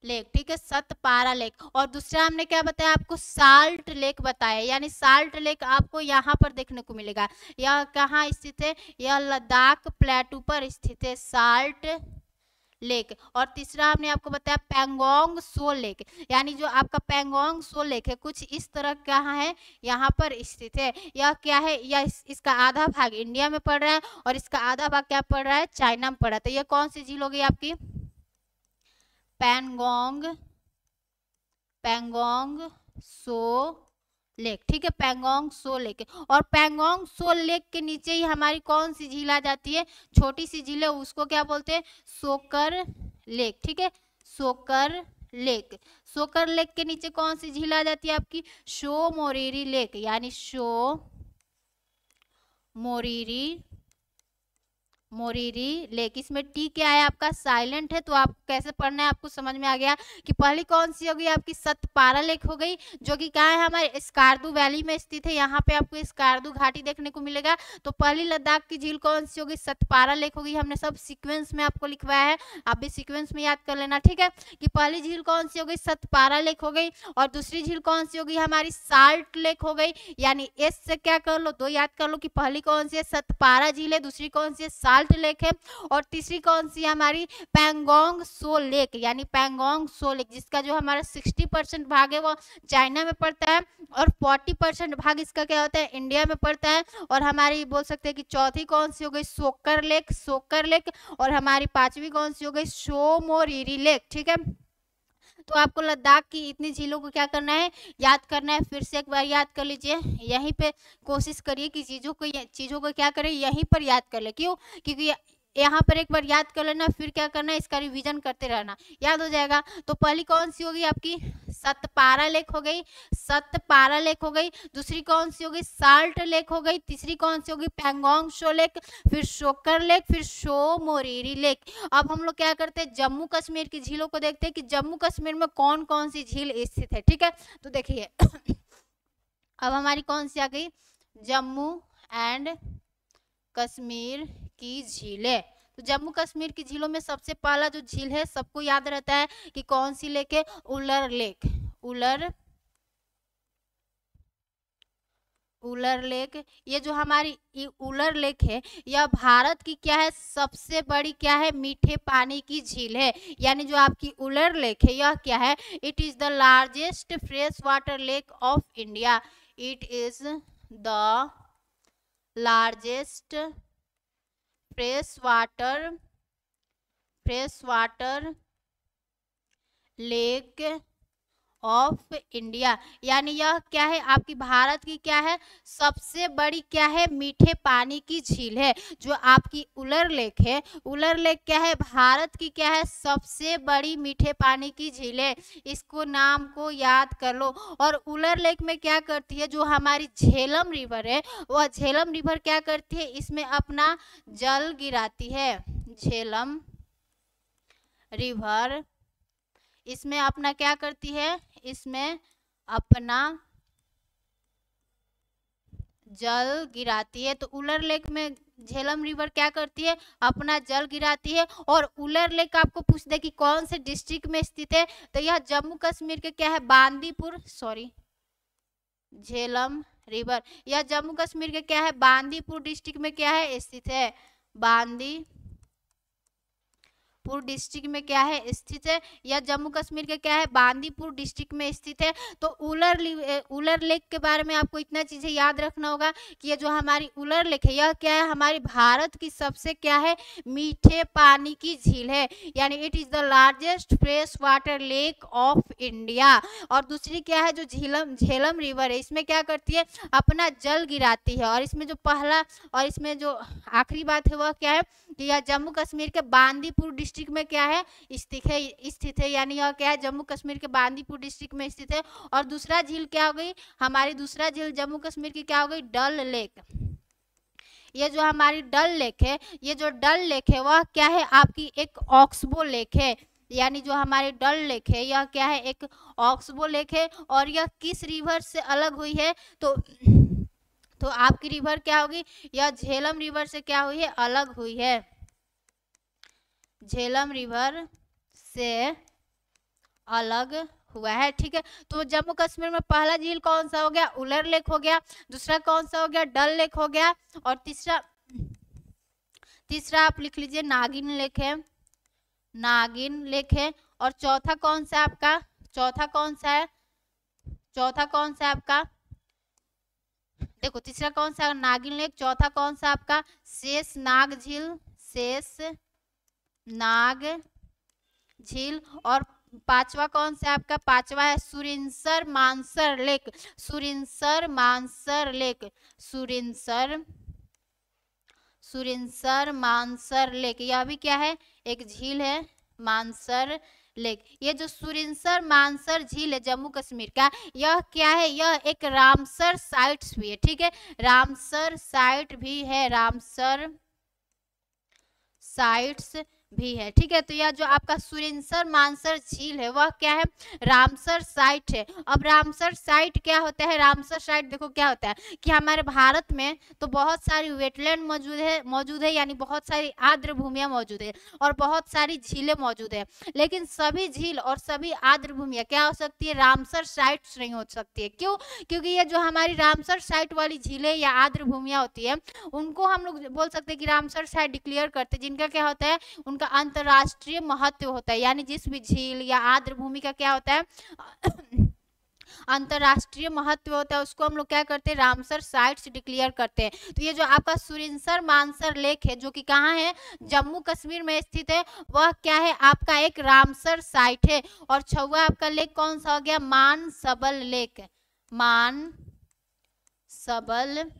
[SPEAKER 1] लेक, ठीक है, सतपारा लेक। और दूसरा हमने क्या बताया आपको, साल्ट लेक बताया। यानी साल्ट लेक आपको यहाँ पर देखने को मिलेगा। यह कहाँ स्थित है, यह लद्दाख प्लेटू पर स्थित है, साल्ट लेक। और तीसरा हमने आपको बताया पैंगोंग सो लेक। यानी जो आपका पैंगोंग सो लेक है, कुछ इस तरह कहाँ है, यहाँ पर स्थित है। यह क्या है, यह इसका आधा भाग इंडिया में पड़ रहा है और इसका आधा भाग क्या पड़ रहा है, चाइना में पड़ रहा है। तो यह कौन सी झील होगी आपकी, पैंगोंग सो लेक, ठीक है, पैंगोंग सो लेक। और पैंगोंग सो लेक के नीचे ही हमारी कौन सी झील आ जाती है, छोटी सी झील है, उसको क्या बोलते हैं, सोकर लेक, ठीक है, सोकर लेक। सोकर लेक के नीचे कौन सी झील आ जाती है आपकी, शो मोरीरी लेक। यानी शो मोरीरी लेक। इसमें टी क्या है आपका, साइलेंट है। तो आप कैसे पढ़ना है, आपको समझ में आ गया कि पहली कौन सी होगी आपकी, सतपारा लेक हो गई, जो कि कहाँ है, हमारे स्कार्दू वैली में स्थित है। यहाँ पे आपको स्कार्दू घाटी देखने को मिलेगा। तो पहली लद्दाख की झील कौन सी होगी, सतपारा लेक होगी। हमने सब सीक्वेंस में आपको लिखवाया है, आप भी सीक्वेंस में याद कर लेना, ठीक है, कि पहली झील कौन सी हो गई, सतपारा लेक हो गई। और दूसरी झील कौन सी होगी हमारी, साल्ट लेक हो गई। यानी एस से क्या कर लो, दो याद कर लो कि पहली कौन सी है, सतपारा झील है, दूसरी कौन सी है, साल्ट लेक है। और तीसरी कौन सी है हमारी, पैंगोंग सो लेक। यानी पैंगोंग सो लेक, जिसका जो हमारा 60% भाग है वो चाइना में पड़ता है और 40% भाग इसका क्या होता है, इंडिया में पड़ता है। और हमारी बोल सकते हैं कि चौथी कौन सी हो गई, सोकर लेक। और हमारी पांचवी कौन सी हो गई, शो मोरीरी लेक, ठीक है। तो आपको लद्दाख की इतनी झीलों को क्या करना है, याद करना है। फिर से एक बार याद कर लीजिए, यहीं पे कोशिश करिए कि चीज़ों को क्या करें, यहीं पर याद कर ले। क्यों, क्योंकि यहाँ पर एक बार याद कर लेना, फिर क्या करना है, इसका रिवीजन करते रहना, याद हो जाएगा। तो पहली कौन सी होगी आपकी, सतपारा लेक हो गई। दूसरी कौन सी होगी, साल्ट लेक हो गई। तीसरी कौन सी होगी, पैंगोंग सो लेक। फिर शोकर लेक, फिर शो मोरीरी लेक। अब हम लोग क्या करते हैं, जम्मू कश्मीर की झीलों को देखते हैं कि जम्मू कश्मीर में कौन कौन सी झील स्थित है, ठीक है। तो देखिए अब हमारी कौन सी आ गई, जम्मू एंड कश्मीर की झीलें। तो जम्मू कश्मीर की झीलों में सबसे पहला जो झील है, सबको याद रहता है कि कौन सी लेक है, उलर लेक। ये जो हमारी उलर लेक है, यह भारत की क्या है, सबसे बड़ी क्या है, मीठे पानी की झील है। यानी जो आपकी उलर लेक है, यह क्या है, it is the largest fresh water lake of India. It is the largest fresh water lake of India. यानी यह क्या है, आपकी भारत की क्या है, सबसे बड़ी क्या है, मीठे पानी की झील है। जो आपकी उलर लेक है, उलर लेक क्या है, भारत की क्या है, सबसे बड़ी मीठे पानी की झील है। इसको नाम को याद कर लो। और उलर लेक में क्या करती है, जो हमारी झेलम रिवर है, वह झेलम रिवर क्या करती है, इसमें अपना जल गिराती है। झेलम रिवर इसमें अपना क्या करती है, इसमें अपना जल गिराती है। तो उलर लेक में झेलम रिवर क्या करती है, अपना जल गिराती है। और उलर लेक आपको पूछ दे कि कौन से डिस्ट्रिक्ट में स्थित है, तो यह जम्मू कश्मीर के क्या है, झेलम रिवर यह जम्मू कश्मीर के क्या है, बांदीपुर डिस्ट्रिक्ट में क्या है, स्थित है। बांदीपुर डिस्ट्रिक्ट में क्या है, स्थित है। यह जम्मू कश्मीर के क्या है, बांदीपुर डिस्ट्रिक्ट में स्थित है। तो उलर लेक के बारे में आपको इतना चीजें याद रखना होगा कि ये जो हमारी उलर लेक है, यह क्या है, हमारी भारत की सबसे क्या है, मीठे पानी की झील है। यानी it is the largest fresh water lake of India. और दूसरी क्या है, जो झेलम रिवर है, इसमें क्या करती है, अपना जल गिराती है। और इसमें जो पहला और इसमें जो आखिरी बात है वह क्या है कि यह जम्मू कश्मीर के बांदीपुर डिस्ट्रिक्ट में क्या है, स्थित है। यानी यह क्या है, जम्मू कश्मीर के बांदीपुर डिस्ट्रिक्ट में स्थित है। और दूसरा झील क्या हो गई, हमारी दूसरा झील जम्मू कश्मीर की क्या हो गई, डल लेक। ये जो हमारी डल लेक है, ये जो डल लेक है वह क्या है, आपकी एक ऑक्सबो लेक है। यानी जो हमारी डल लेक है यह क्या है, एक ऑक्सबो लेक है। और यह किस रिवर से अलग हुई है, तो आपकी रिवर क्या होगी, यह झेलम रिवर से क्या हुई है, अलग हुई है। झेलम रिवर से अलग हुआ है। ठीक है, तो जम्मू कश्मीर में पहला झील कौन सा हो गया, उलर लेक हो गया। दूसरा कौन सा हो गया, डल लेक हो गया। और तीसरा आप लिख लीजिए नागिन लेक है, नागिन लेक है। और चौथा कौन सा आपका, चौथा कौन सा है, चौथा कौन सा है आपका, देखो तीसरा कौन सा नागिन लेक, चौथा कौन सा आपका शेष नाग झील, शेष नाग झील। और पांचवा कौन सा आपका, पांचवा है Surinsar Mansar lake, Surinsar Mansar lake, Surinsar Mansar lake, यह भी क्या है, एक झील है, मानसर लेक। ये जो सुरिंसर मानसर झील है जम्मू कश्मीर का, यह क्या है, यह एक रामसर साइट्स भी है। ठीक है, रामसर साइट भी है, रामसर साइट्स भी है। ठीक है, तो यह जो आपका सुरिंसर मानसर झील है वह क्या है, रामसर साइट है। अब रामसर साइट क्या होता है, रामसर साइट देखो क्या होता है कि हमारे भारत में तो बहुत सारी वेटलैंड मौजूद है, यानी बहुत सारी आर्द्र भूमियां मौजूद है और बहुत सारी झीलें मौजूद है। लेकिन सभी झील और सभी आर्द्र भूमियां क्या हो सकती है, रामसर साइट्स नहीं हो सकती है। क्यों, क्योंकि ये जो हमारी रामसर साइट वाली झीलें या आर्द्र भूमियां होती है उनको हम लोग बोल सकते हैं कि रामसर साइट डिक्लेयर करते हैं, जिनका क्या होता है, उनका अंतरराष्ट्रीय महत्व होता है। यानी जिस भी झील या आर्द्र भूमि का क्या होता है अंतरराष्ट्रीय महत्व होता है, उसको हम लोग क्या करते हैं, रामसर साइट्स डिक्लेयर करते हैं। तो ये जो आपका सुरिंसर मानसर लेक है जो कि कहाँ है, जम्मू कश्मीर में स्थित है, वह क्या है, आपका एक रामसर साइट है। और छठवां आपका लेक कौन सा हो गया, मान सबल लेक, मान सबल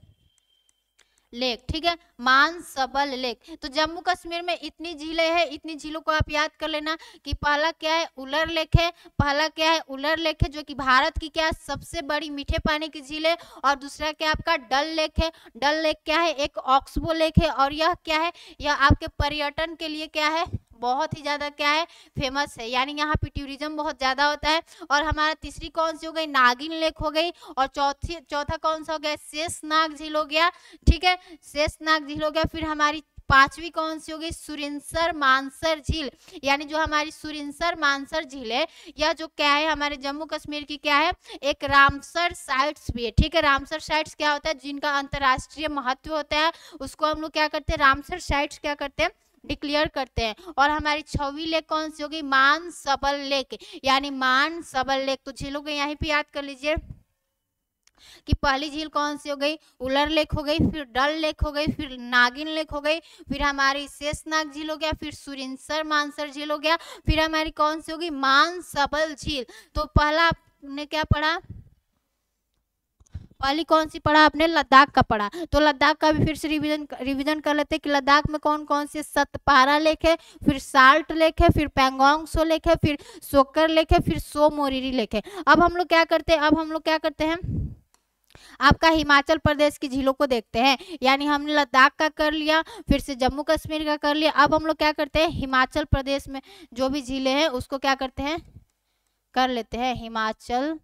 [SPEAKER 1] लेक। ठीक है, मान सबल लेक। तो जम्मू कश्मीर में इतनी झीलें हैं, इतनी झीलों को आप याद कर लेना कि पहला क्या है, उलर लेक है, पहला क्या है, उलर लेक है जो कि भारत की क्या सबसे बड़ी मीठे पानी की झील है। और दूसरा क्या आपका डल लेक है, डल लेक क्या है, एक ऑक्सबो लेक है। और यह क्या है, यह आपके पर्यटन के लिए क्या है, बहुत ही ज्यादा क्या है, फेमस है, यानी यहाँ पे टूरिज्म बहुत ज्यादा होता है। और हमारा तीसरी कौन सी हो गई, नागिन लेक हो गई। और चौथा कौन सा हो गया, शेषनाग झील हो गया। ठीक है, शेषनाग झील हो गया। फिर हमारी पांचवी कौन सी हो गई, सुरिंसर मानसर झील, यानी जो हमारी सुरिंसर मानसर झील है यह जो क्या है, हमारे जम्मू कश्मीर की क्या है, एक रामसर साइट्स भी है। ठीक है, रामसर साइट्स क्या होता है, जिनका अंतरराष्ट्रीय महत्व होता है उसको हम लोग क्या करते हैं, रामसर साइट्स क्या करते हैं, डिक्लेयर करते हैं। और हमारी छवी लेक कौन सी होगी, मान सबल लेक, यानी मान सबल लेक। तो झीलों को यहीं पे याद कर लीजिए कि पहली झील कौन सी हो गई, उलर लेक हो गई, फिर डल लेक हो गई, फिर नागिन लेक हो गई, फिर हमारी शेषनाग झील हो गया, फिर सुरिंसर मानसर झील हो गया, फिर हमारी कौन सी होगी, मान सबल झील। तो पहला आपने क्या पढ़ा, पहली कौन सी पढ़ा आपने, लद्दाख का पढ़ा। तो लद्दाख का भी फिर से रिवीजन कर लेते हैं कि लद्दाख में कौन कौन से, सतपारा लेक है, फिर साल्ट लेक है, फिर पैंगोंग सो लेक है, फिर सोकर लेक है, फिर सो मोरिरी लेक है। अब हम लोग क्या करते हैं, अब हम लोग क्या करते हैं, आपका हिमाचल प्रदेश की झीलों को देखते हैं। यानी हमने लद्दाख का कर लिया, फिर से जम्मू कश्मीर का कर लिया। अब हम लोग क्या करते हैं, हिमाचल प्रदेश में जो भी झीलें हैं उसको क्या करते हैं, कर लेते हैं, हिमाचल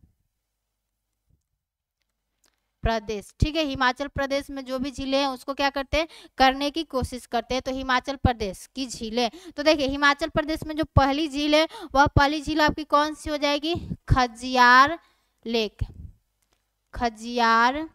[SPEAKER 1] प्रदेश। ठीक है, हिमाचल प्रदेश में जो भी झीलें हैं उसको क्या करते हैं, करने की कोशिश करते हैं। तो हिमाचल प्रदेश की झीलें, तो देखिए हिमाचल प्रदेश में जो पहली झील है वह पहली झील आपकी कौन सी हो जाएगी, खजियार लेक, खजियार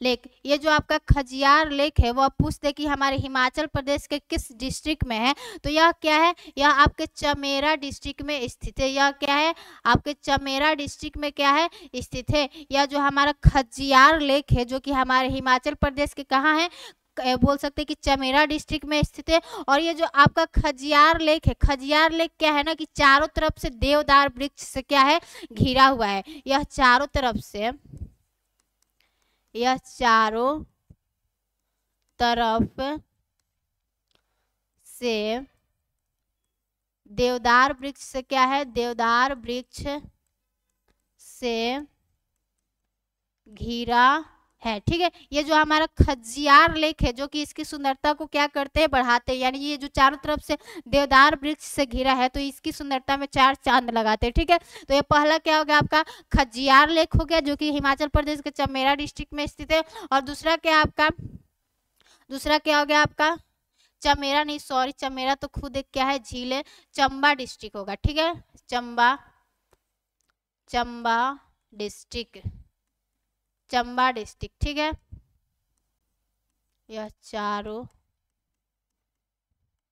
[SPEAKER 1] लेक। ये जो आपका खजियार लेक है वह पूछते कि हमारे हिमाचल प्रदेश के किस डिस्ट्रिक्ट में है, तो यह क्या है, यह आपके चमेरा डिस्ट्रिक्ट में स्थित है। यह क्या है, आपके चमेरा डिस्ट्रिक्ट में क्या है, स्थित है। यह जो हमारा खजियार लेक है जो कि हमारे हिमाचल प्रदेश के कहाँ है, बोल सकते हैं कि चमेरा डिस्ट्रिक्ट में स्थित है। और ये जो आपका खजियार लेक है, खजियार लेक क्या है ना कि चारों तरफ से देवदार वृक्ष से क्या है, घिरा हुआ है। यह चारों तरफ से, यह चारों तरफ से देवदार वृक्ष से क्या है, देवदार वृक्ष से घिरा है। ठीक है, ये जो हमारा खजियार लेक है जो कि इसकी सुंदरता को क्या करते हैं, बढ़ाते हैं। यानी ये जो चारों तरफ से देवदार वृक्ष से घिरा है तो इसकी सुंदरता में चार चांद लगाते हैं। ठीक है, तो ये पहला क्या हो गया आपका खजियार लेक हो गया जो कि हिमाचल प्रदेश के चमेरा डिस्ट्रिक्ट में स्थित है। और दूसरा क्या हो गया आपका चमेरा नहीं, सॉरी, चमेरा तो खुद एक क्या है झील है, चंबा डिस्ट्रिक्ट होगा। ठीक है, चंबा डिस्ट्रिक्ट। ठीक है, यह चारों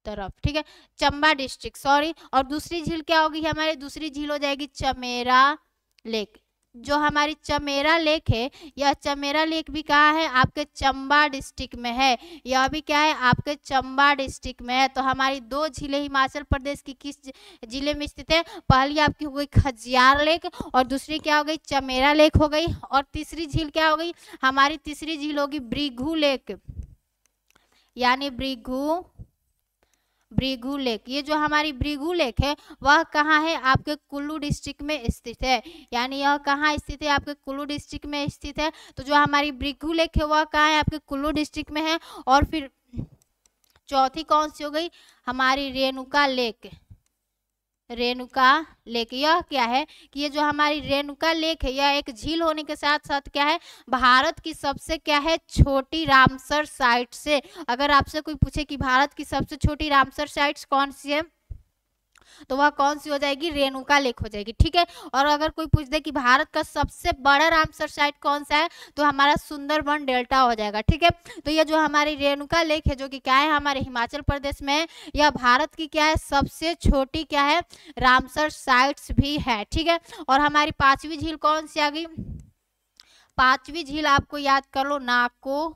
[SPEAKER 1] तरफ। ठीक है, चंबा डिस्ट्रिक्ट, सॉरी। और दूसरी झील क्या होगी हमारी, दूसरी झील हो जाएगी चमेरा लेक। जो हमारी चमेरा लेक है, यह चमेरा लेक भी कहाँ है, आपके चंबा डिस्ट्रिक्ट में है। यह भी क्या है, आपके चंबा डिस्ट्रिक्ट में है। तो हमारी दो झीलें हिमाचल प्रदेश की किस जिले में स्थित है, पहली आपकी हो गई खजियार लेक और दूसरी क्या हो गई चमेरा लेक हो गई। और तीसरी झील क्या हो गई, हमारी तीसरी झील होगी भृगु लेक, यानी भृगु लेक। ये जो हमारी भृगु लेक है वह कहाँ है, आपके कुल्लू डिस्ट्रिक्ट में स्थित है। यानी यह कहाँ स्थित है, आपके कुल्लू डिस्ट्रिक्ट में स्थित है। तो जो हमारी भृगु लेक है वह कहाँ है, आपके कुल्लू डिस्ट्रिक्ट में है। और फिर चौथी कौन सी हो गई, हमारी रेणुका लेक। यह क्या है कि ये जो हमारी रेणुका लेक है यह एक झील होने के साथ साथ क्या है, भारत की सबसे क्या है छोटी रामसर साइट से। अगर आपसे कोई पूछे कि भारत की सबसे छोटी रामसर साइट्स कौन सी है तो वह कौन सी हो जाएगी, रेणुका लेक हो जाएगी। ठीक है, और अगर कोई पूछ दे कि भारत का सबसे बड़ा रामसर साइट कौन सा है तो हमारा सुंदरबन डेल्टा हो जाएगा। ठीक है, तो ये जो हमारी रेणुका लेक है जो कि क्या है हमारे हिमाचल प्रदेश में, यह भारत की क्या है सबसे छोटी क्या है रामसर साइट्स भी है। ठीक है, और हमारी पांचवी झील कौन सी आ गई, पांचवी झील आपको याद कर लो, नाको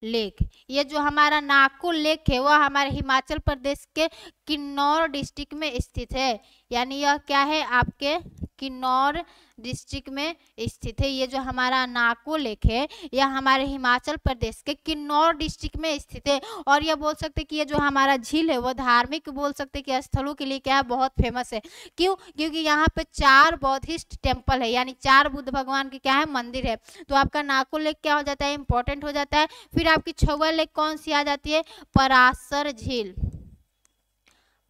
[SPEAKER 1] लेक। ये जो हमारा नाको लेक है वह हमारे हिमाचल प्रदेश के किन्नौर डिस्ट्रिक्ट में स्थित है। यानी यह क्या है आपके किन्नौर डिस्ट्रिक्ट में स्थित है। ये जो हमारा नाको लेक है यह हमारे हिमाचल प्रदेश के किन्नौर डिस्ट्रिक्ट में स्थित है। और यह बोल सकते कि ये जो हमारा झील है वह धार्मिक बोल सकते कि स्थलों के लिए क्या है बहुत फेमस है। क्यों, क्योंकि यहाँ पे 4 बौद्धिस्ट टेम्पल है, यानी 4 बुद्ध भगवान के क्या है मंदिर है। तो आपका नाको लेक क्या हो जाता है, इंपॉर्टेंट हो जाता है। फिर आपकी छवा लेक कौन सी आ जाती है, पराशर झील,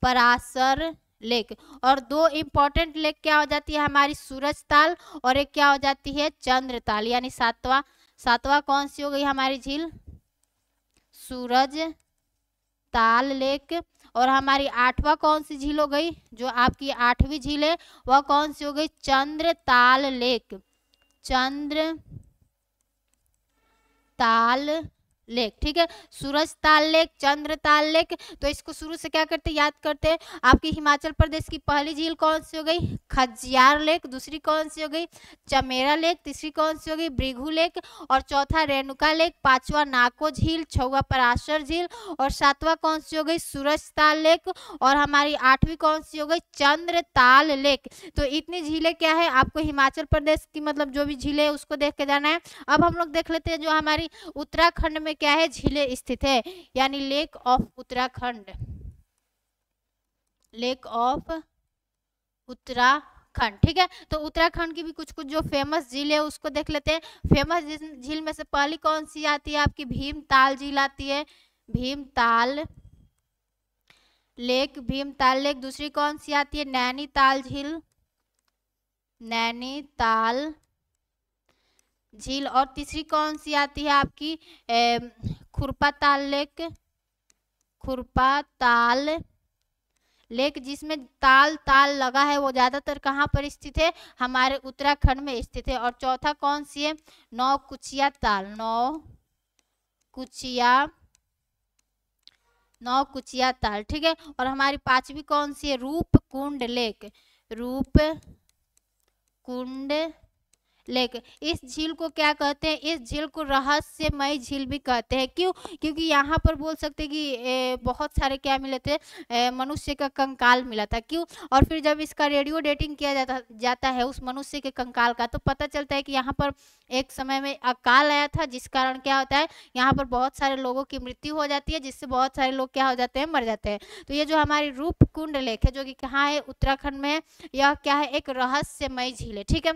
[SPEAKER 1] पराशर लेक। और 2 इंपॉर्टेंट लेक क्या हो जाती है हमारी, सूरज ताल और एक क्या हो जाती है चंद्रताल। यानी सातवां कौन सी हो गई हमारी झील, सूरज ताल लेक। और हमारी 8वां कौन सी झील हो गई, जो आपकी 8वीं झील है वह कौन सी हो गई, चंद्रताल लेक, चंद्रताल लेक। ठीक है, सूरज ताल लेक, चंद्रताल लेक। तो इसको शुरू से क्या करते याद करते हैं, आपकी हिमाचल प्रदेश की पहली झील कौन सी हो गई, खजियार लेक। दूसरी कौन सी हो गई, चमेरा लेक। तीसरी कौन सी हो गई, भृगु लेक। और चौथा रेणुका लेक। 5वां नाको झील। 6वां पराशर झील। और 7वां कौन सी हो गई, सूरज ताल लेक। और हमारी 8वीं कौन सी हो गई, चंद्रताल लेक। तो इतनी झीलें क्या है आपको हिमाचल प्रदेश की, मतलब जो भी झीलें है उसको देख के जाना है। अब हम लोग देख लेते हैं जो हमारी उत्तराखंड में क्या है झीलें स्थित है, यानी lake of Uttarakhand, lake of Uttarakhand. ठीक है, तो उत्तराखंड की भी कुछ कुछ जो फेमस झील है उसको देख लेते हैं। फेमस झील में से पहली कौन सी आती है आपकी, भीमताल झील आती है, भीमताल लेक, भीमताल लेक। दूसरी कौन सी आती है, नैनीताल झील, नैनीताल झील। और तीसरी कौन सी आती है आपकी, खुरपाताल लेक, खुरपाताल लेक, जिसमें ताल लगा है वो ज्यादातर कहाँ पर स्थित है, हमारे उत्तराखंड में स्थित है। और चौथा कौन सी है, नौकुचिया ताल, नौकुचिया ताल। ठीक है, और हमारी 5वीं कौन सी है, रूपकुंड लेक, रूपकुंड लेक। इस झील को क्या कहते हैं, इस झील को रहस्यमय झील भी कहते हैं। क्यों, क्योंकि यहाँ पर बोल सकते कि बहुत सारे क्या मिले थे, मनुष्य का कंकाल मिला था। क्यों, और फिर जब इसका रेडियो डेटिंग किया जाता है उस मनुष्य के कंकाल का, तो पता चलता है कि यहाँ पर एक समय में अकाल आया था, जिस कारण क्या होता है यहाँ पर बहुत सारे लोगों की मृत्यु हो जाती है, जिससे बहुत सारे लोग क्या हो जाते हैं, मर जाते हैं। तो ये जो हमारी रूपकुंड लेक है जो कि कहाँ है, उत्तराखंड में है, यह क्या है, एक रहस्यमय झील है। ठीक है,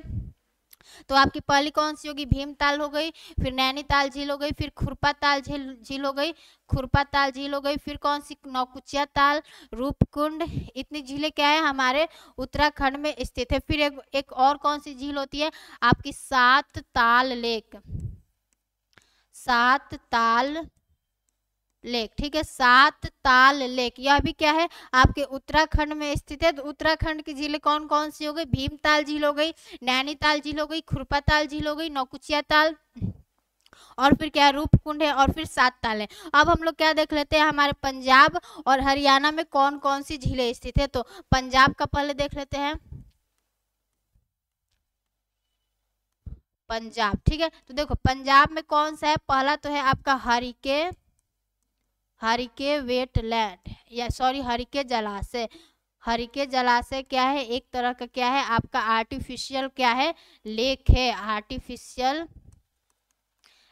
[SPEAKER 1] तो आपकी पहली कौन सी होगी, भीमताल हो गई, फिर नैनीताल झील हो गई, फिर खुरपाताल झील हो गई, खुरपाताल झील हो गई, फिर कौन सी, नौकुचिया ताल, रूपकुंड। इतनी झीलें क्या है हमारे उत्तराखंड में स्थित है। फिर एक और कौन सी झील होती है आपकी, सात ताल लेक, सात ताल लेक, ठीक है, सात ताल लेक, यह भी क्या है आपके उत्तराखंड में स्थित है। तो उत्तराखंड की झीलें कौन कौन सी हो गई, भीमताल झील हो गई, नैनीताल झील हो गई, खुरपाताल झील हो गई, नौकुचिया ताल, और फिर क्या रूपकुंड है, और फिर सात ताल है। अब हम लोग क्या देख लेते हैं हमारे पंजाब और हरियाणा में कौन कौन सी झीलें स्थित है। तो पंजाब का पहले देख लेते हैं, पंजाब, ठीक है। तो देखो पंजाब में कौन सा है, पहला तो है आपका हरिके वेटलैंड, या सॉरी हरिके जलाशय। हरिके जलाशय क्या है, एक तरह का क्या है आपका आर्टिफिशियल क्या है, लेक है, आर्टिफिशियल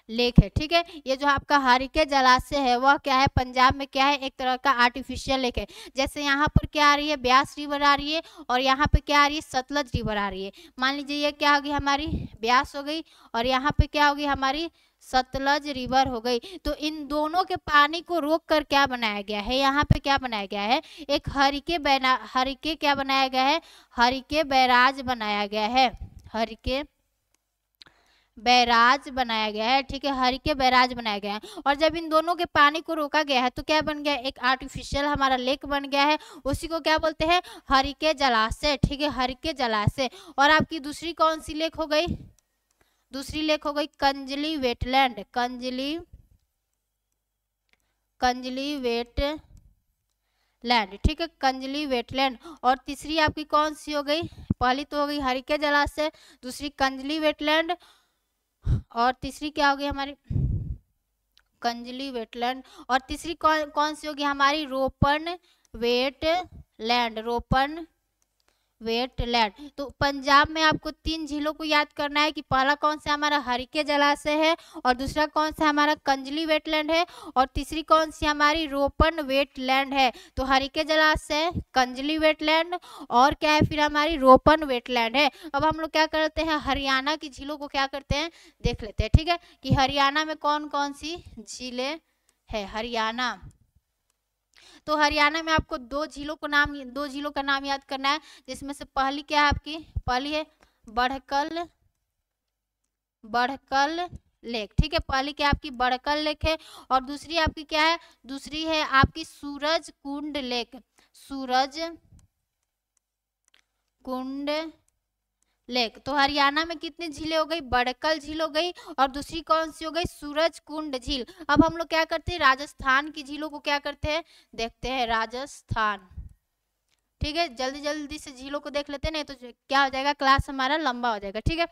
[SPEAKER 1] लेक है, ठीक है। ये जो आपका हरिके जलाशय है वह क्या है, पंजाब में क्या है, एक तरह का आर्टिफिशियल लेक है। जैसे यहाँ पर क्या आ रही है, ब्यास रिवर आ रही है, और यहाँ पे क्या आ रही है, सतलज रिवर आ रही है। मान लीजिए ये क्या होगी हमारी, ब्यास हो गई, और यहाँ पे क्या होगी हमारी, सतलज रिवर हो गई। तो इन दोनों के पानी को रोक कर क्या बनाया गया है, यहाँ पे क्या बनाया गया है, एक हरिके क्या बनाया गया है, हरिके बैराज बनाया गया है, हरिके बैराज बनाया गया है, ठीक है, हरिके बैराज बनाया गया है। और जब इन दोनों के पानी को रोका गया है तो क्या बन गया, एक आर्टिफिशियल हमारा लेक बन गया है, उसी को क्या बोलते हैं, हरिके जलाशय, ठीक है, हरिके जलाशय। और आपकी दूसरी कौन सी लेक हो गई, दूसरी लेक हो गई कंजली वेटलैंड, कंजली वेटलैंड, ठीक है, कंजली वेटलैंड। और तीसरी आपकी कौन सी हो गई, पहली तो हो गई हरिके जलाशय, दूसरी कंजली वेटलैंड, और तीसरी क्या होगी हमारी, कंजली वेटलैंड, और तीसरी कौन सी होगी हमारी, रोपन वेटलैंड, रोपन वेटलैंड। तो पंजाब में आपको 3 झीलों को याद करना है कि पहला कौन सा हमारा हरिके जलाशय है, और दूसरा कौन सा हमारा कंजली वेटलैंड है, और तीसरी कौन सी हमारी रोपन वेटलैंड है। तो हरिके जलाशय, कंजली वेटलैंड, और क्या है फिर हमारी रोपन वेटलैंड है। अब हम लोग क्या करते हैं, हरियाणा की झीलों को क्या करते हैं देख लेते हैं, ठीक है, कि हरियाणा में कौन कौन सी झीलें है। हरियाणा, तो हरियाणा में आपको दो झीलों का नाम याद करना है, जिसमें से पहली क्या है आपकी, पहली है बड़कल लेक, ठीक है, पहली क्या आपकी बड़कल लेक है, और दूसरी आपकी क्या है, दूसरी है आपकी सूरज कुंड लेक, सूरज कुंड लेक। तो हरियाणा में कितनी झीलें हो गई, बड़कल झील हो गई, और दूसरी कौन सी हो गई, सूरज कुंड झील। अब हम लोग क्या करते हैं, राजस्थान की झीलों को क्या करते हैं देखते हैं, राजस्थान, ठीक है, जल्दी जल्दी से झीलों को देख लेते हैं, नहीं तो क्या हो जाएगा, क्लास हमारा लंबा हो जाएगा, ठीक है।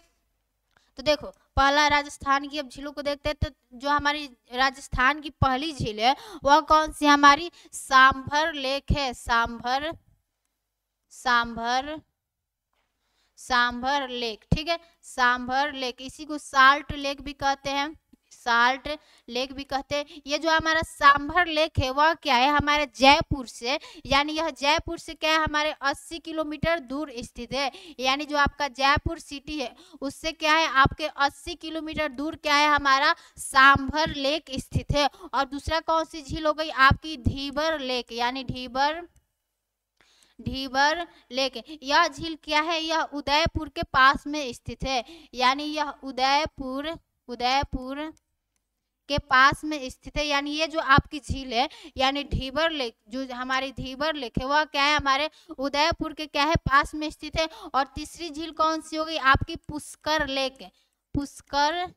[SPEAKER 1] तो देखो पहला राजस्थान की अब झीलों को देखते हैं। तो जो हमारी राजस्थान की पहली झील है वह कौन सी हमारी, सांभर लेक है, सांभर लेक, ठीक है, सांभर लेक, इसी को साल्ट लेक भी कहते हैं, साल्ट लेक भी कहते हैं। ये जो हमारा सांभर लेक है वह क्या है हमारे जयपुर से, यानी यह जयपुर से क्या है हमारे 80 किलोमीटर दूर स्थित है, यानी जो आपका जयपुर सिटी है उससे क्या है आपके 80 किलोमीटर दूर क्या है हमारा सांभर लेक स्थित है। और दूसरा कौन सी झील हो गई आपकी, धीबर लेक, यानी ढीबर लेक। यह झील क्या है, यह उदयपुर के पास में स्थित है, यानी यह उदयपुर के पास में स्थित है। यानी ये जो आपकी झील है यानी ढीबर लेक, जो हमारी ढीबर लेक है वह क्या है हमारे उदयपुर के क्या है पास में स्थित है। और तीसरी झील कौन सी हो गई आपकी, पुष्कर लेक, पुष्कर,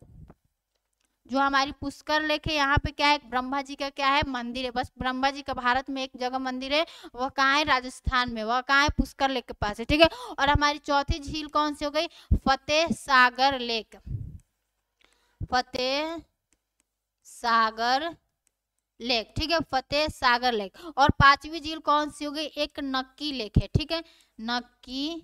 [SPEAKER 1] जो हमारी पुष्कर लेक है यहाँ पे क्या है ब्रह्मा जी का क्या है मंदिर है, बस ब्रह्मा जी का भारत में एक जगह मंदिर है, वह कहाँ है राजस्थान में, वह कहाँ है पुष्कर लेक के पास है, ठीक है। और हमारी चौथी झील कौन सी हो गई, फतेह सागर लेक, फतेह सागर लेक, ठीक है, फतेह सागर लेक। और पांचवी झील कौन सी हो गई, एक नक्की लेक है, ठीक है, नक्की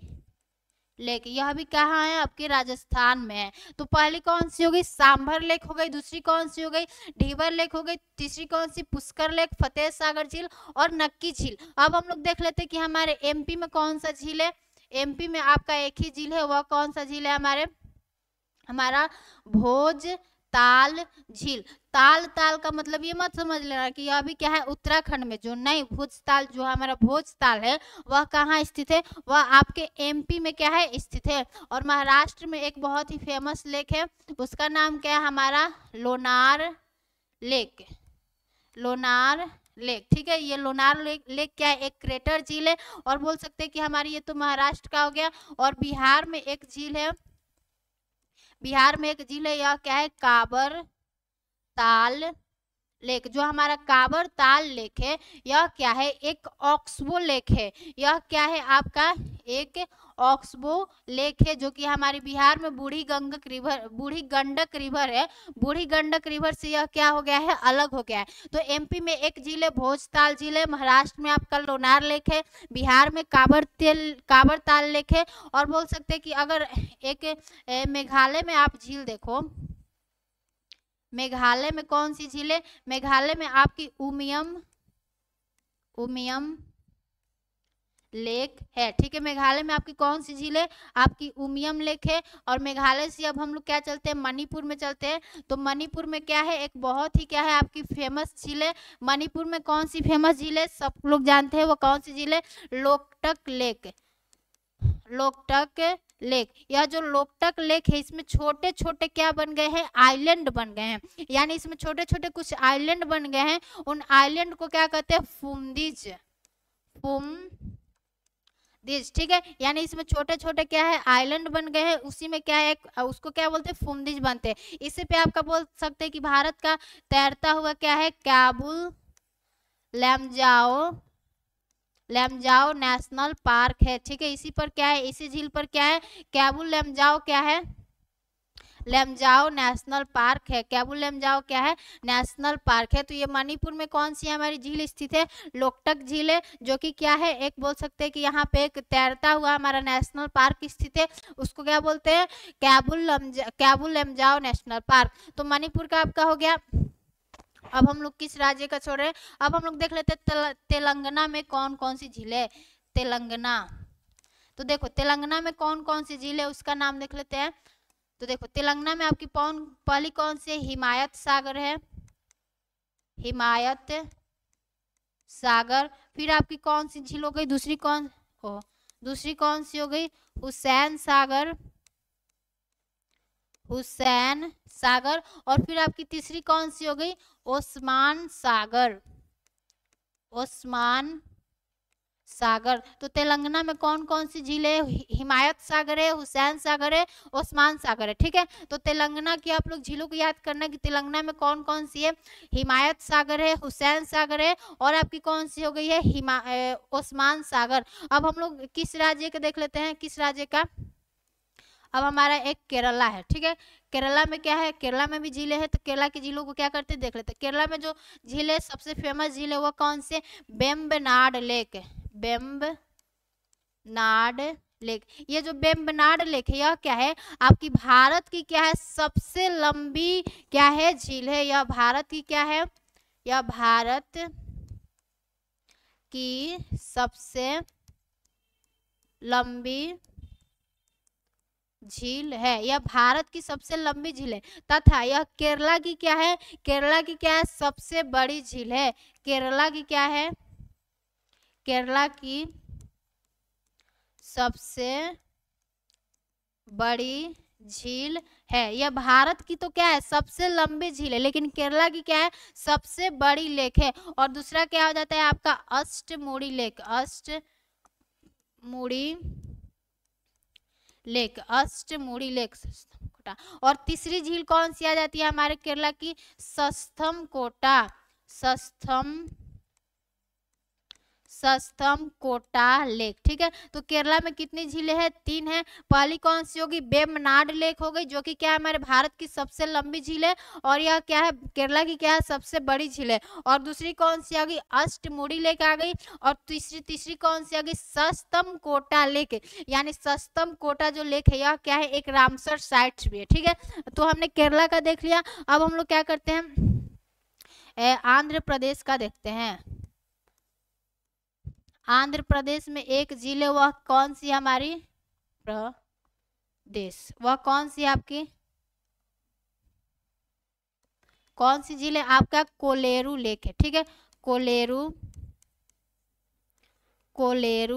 [SPEAKER 1] लेक, यह भी कहाँ है आपके राजस्थान में है। तो पहली कौन सी हो गई सांभर लेक हो गई, दूसरी कौन सी हो गई ढीबर लेक हो गई, तीसरी कौन सी पुष्कर लेक, फतेह सागर झील और नक्की झील। अब हम लोग देख लेते हैं कि हमारे एमपी में कौन सा झील है। एमपी में आपका एक ही झील है, वह कौन सा झील है हमारे हमारा भोज ताल झील। ताल ताल का मतलब ये मत समझ लेना कि अभी क्या है उत्तराखंड में, जो नहीं, भोजताल जो हमारा भोजताल है वह कहाँ स्थित है, वह आपके एमपी में क्या है स्थित है। और महाराष्ट्र में एक बहुत ही फेमस लेक है, उसका नाम क्या है हमारा लोनार लेक। लोनार लेक, ठीक है। ये लोनार लेक क्या है, एक क्रेटर झील है। और बोल सकते हैं कि हमारी, ये तो महाराष्ट्र का हो गया। और बिहार में एक झील है, बिहार में एक झील है, यह क्या है काबर ताल लेक। जो हमारा काबर ताल लेक है यह क्या है एक ऑक्सबो लेक है। यह क्या है आपका एक ऑक्सबो लेक है, जो कि हमारे बिहार में बूढ़ी गंडक रिवर है। बूढ़ी गंडक रिवर से यह क्या हो गया है अलग हो गया है। तो एमपी में एक झील है भोजताल झील है, महाराष्ट्र में आपका लोनार लेक है, बिहार में काबर ताल लेक है। और बोल सकते हैं कि अगर एक मेघालय में आप झील देखो, मेघालय में कौन सी झील है, मेघालय में आपकी उमियम लेक है, ठीक है। मेघालय में आपकी कौन सी झील है, आपकी उमियम लेक है। और मेघालय से अब हम लोग क्या चलते हैं, मणिपुर में चलते हैं। तो मणिपुर में क्या है एक बहुत ही क्या है आपकी फेमस झील है। मणिपुर में कौन सी फेमस झील है, सब लोग जानते हैं वो कौन सी झील है, लोकटक लेक। लोकटक लेक, यह जो लोकटक लेक है इसमें छोटे छोटे क्या बन गए हैं, आइलैंड बन गए हैं। यानी इसमें छोटे छोटे कुछ आइलैंड बन गए हैं। उन आइलैंड को क्या कहते हैं, फुमदिज, ठीक है। यानी इसमें छोटे छोटे क्या है आइलैंड बन गए हैं, उसी में क्या है उसको क्या बोलते हैं, फुमदिज बनते हैं। इसी पे आपका बोल सकते हैं कि भारत का तैरता हुआ क्या है, काबुल लैमजाओ नेशनल पार्क है, ठीक है। इसी पर क्या है, इसी झील पर क्या है, कैबुल लैमजाओ क्या है, लैमजाओ नेशनल पार्क है। कैबुल लैमजाओ क्या है, नेशनल पार्क है। तो ये मणिपुर में कौन सी हमारी झील स्थित है, लोकटक झील है, जो कि क्या है एक बोल सकते हैं कि यहाँ पे एक तैरता हुआ हमारा नेशनल पार्क स्थित है, उसको क्या बोलते हैं, कैबुल लैमजाओ नेशनल पार्क। तो मणिपुर का आपका हो गया। अब हम लोग किस राज्य का छोड़ रहे हैं, अब हम लोग देख लेते हैं तेलंगाना में कौन कौन सी झील है। तेलंगाना, तो देखो तेलंगाना में कौन कौन सी झील है उसका नाम देख लेते हैं। तो देखो तेलंगाना में आपकी पहली कौन सी, हिमायत सागर है, हिमायत सागर। फिर आपकी कौन सी झील हो गई, दूसरी कौन सी हो गई, हुसैन सागर, हुसैन सागर। और फिर आपकी तीसरी कौन सी हो गई, ओस्मान सागर, ओस्मान सागर। तो तेलंगाना में कौन कौन सी झील है, हिमायत सागर है, हुसैन सागर है, ओस्मान सागर है, ठीक है। तो तेलंगाना की आप लोग झीलों को याद करना कि तेलंगाना में कौन कौन सी है, हिमायत सागर है, हुसैन सागर है, और आपकी कौन सी हो गई है ओस्मान सागर। अब हम लोग किस राज्य का देख लेते हैं, किस राज्य का, अब हमारा एक केरला है, ठीक है। केरला में क्या है, केरला में भी झीलें हैं। तो केरला की झीलों को क्या करते हैं देख लेते हैं। केरला में जो झील है सबसे फेमस झील है वो कौन से, बेम्बनाड लेक, बेम्बनाड लेक। ये जो बेम्बनाड लेक है यह क्या है आपकी भारत की क्या है सबसे लंबी क्या है झील है। यह भारत की क्या है, यह भारत की सबसे लंबी झील है, यह भारत की सबसे लंबी झील है। तथा यह केरला की क्या है, केरला की क्या है सबसे बड़ी झील है। केरला की क्या है, केरला की सबसे बड़ी झील है। यह भारत की तो क्या है सबसे लंबी झील है, लेकिन केरला की क्या है सबसे बड़ी लेक है। और दूसरा क्या हो जाता है आपका Ashtamudi lake, Ashtamudi lake, Ashtamudi lake. और तीसरी झील कौन सी आ जाती है हमारे केरला की, सस्थम कोटा लेक, ठीक है। तो केरला में कितनी झीलें हैं, 3 है। पहली कौन सी होगी, बेमनाड लेक हो गई, जो कि क्या है हमारे भारत की सबसे लंबी झील है, और यह क्या है केरला की क्या है सबसे बड़ी झील है। और दूसरी कौन सी आ गई, अष्टमुड़ी लेक आ गई। और तीसरी कौन सी आ गई, सस्तम कोटा लेक। यानी सस्तम कोटा जो लेक है यह क्या है एक रामसर साइट भी है, ठीक है। तो हमने केरला का देख लिया। अब हम लोग क्या करते हैं, आंध्र प्रदेश का देखते हैं। आंध्र प्रदेश में एक झील है, वह कौन सी हमारी प्रदेश, वह कौन सी आपकी कौन सी झील है आपका कोलेरू लेक है, ठीक है, कोलेरू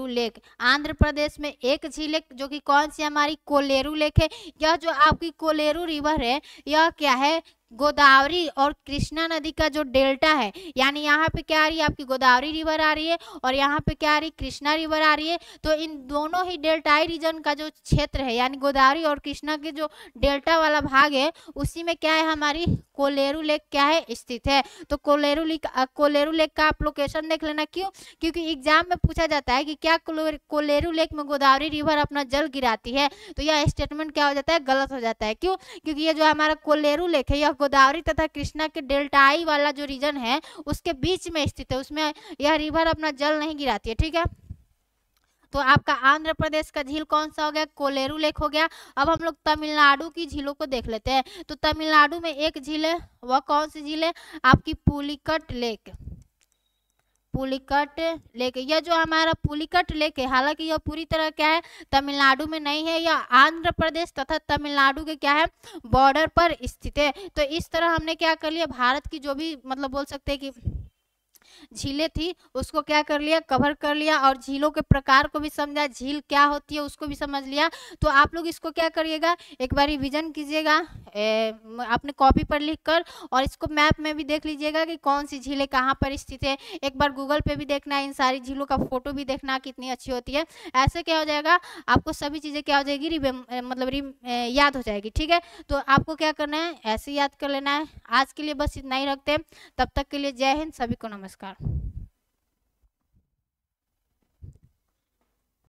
[SPEAKER 1] लेक। आंध्र प्रदेश में एक झील है जो कि कौन सी हमारी कोलेरू लेक है। यह जो आपकी कोलेरू रिवर है यह क्या है, गोदावरी और कृष्णा नदी का जो डेल्टा है, यानी यहाँ पे क्या आ रही है आपकी गोदावरी रिवर आ रही है और यहाँ पे क्या आ रही है कृष्णा रिवर आ रही है। तो इन दोनों ही डेल्टाई रीजन का जो क्षेत्र है यानी गोदावरी और कृष्णा के जो डेल्टा वाला भाग है उसी में क्या है हमारी कोलेरू लेक क्या है स्थित है। तो कोलेरू लेक का आप लोकेशन देख लेना, क्यों, क्योंकि एग्जाम में पूछा जाता है कि क्या कोलेरू लेक में गोदावरी रिवर अपना जल गिराती है, तो यह स्टेटमेंट क्या हो जाता है, गलत हो जाता है। क्यों, क्योंकि ये जो हमारा कोलेरू लेक है यह गोदावरी तथा कृष्णा के डेल्टाई वाला जो रीजन है उसके बीच में स्थित है, उसमें यह रिवर अपना जल नहीं गिराती है, ठीक है। तो आपका आंध्र प्रदेश का झील कौन सा हो गया, कोलेरू लेक हो गया। अब हम लोग तमिलनाडु की झीलों को देख लेते हैं। तो तमिलनाडु में एक झील है, वह कौन सी झील है आपकी पुलिकट लेक, यह जो हमारा पुलिकट लेक है हालांकि यह पूरी तरह क्या है तमिलनाडु में नहीं है, यह आंध्र प्रदेश तथा तमिलनाडु के क्या है बॉर्डर पर स्थित है। तो इस तरह हमने क्या कर लिया, भारत की जो भी मतलब बोल सकते हैं कि झीलें थी उसको क्या कर लिया, कवर कर लिया, और झीलों के प्रकार को भी समझा, झील क्या होती है उसको भी समझ लिया। तो आप लोग इसको क्या करिएगा, एक बार रिवीजन कीजिएगा अपने कॉपी पर लिखकर, और इसको मैप में भी देख लीजिएगा कि कौन सी झीलें कहाँ पर स्थित है। एक बार गूगल पे भी देखना है, इन सारी झीलों का फोटो भी देखना कितनी अच्छी होती है। ऐसे क्या हो जाएगा आपको सभी चीज़ें क्या हो जाएगी मतलब याद हो जाएगी, ठीक है। तो आपको क्या करना है, ऐसे याद कर लेना है। आज के लिए बस इतना ही रखते हैं, तब तक के लिए जय हिंद, सभी को नमस्कार।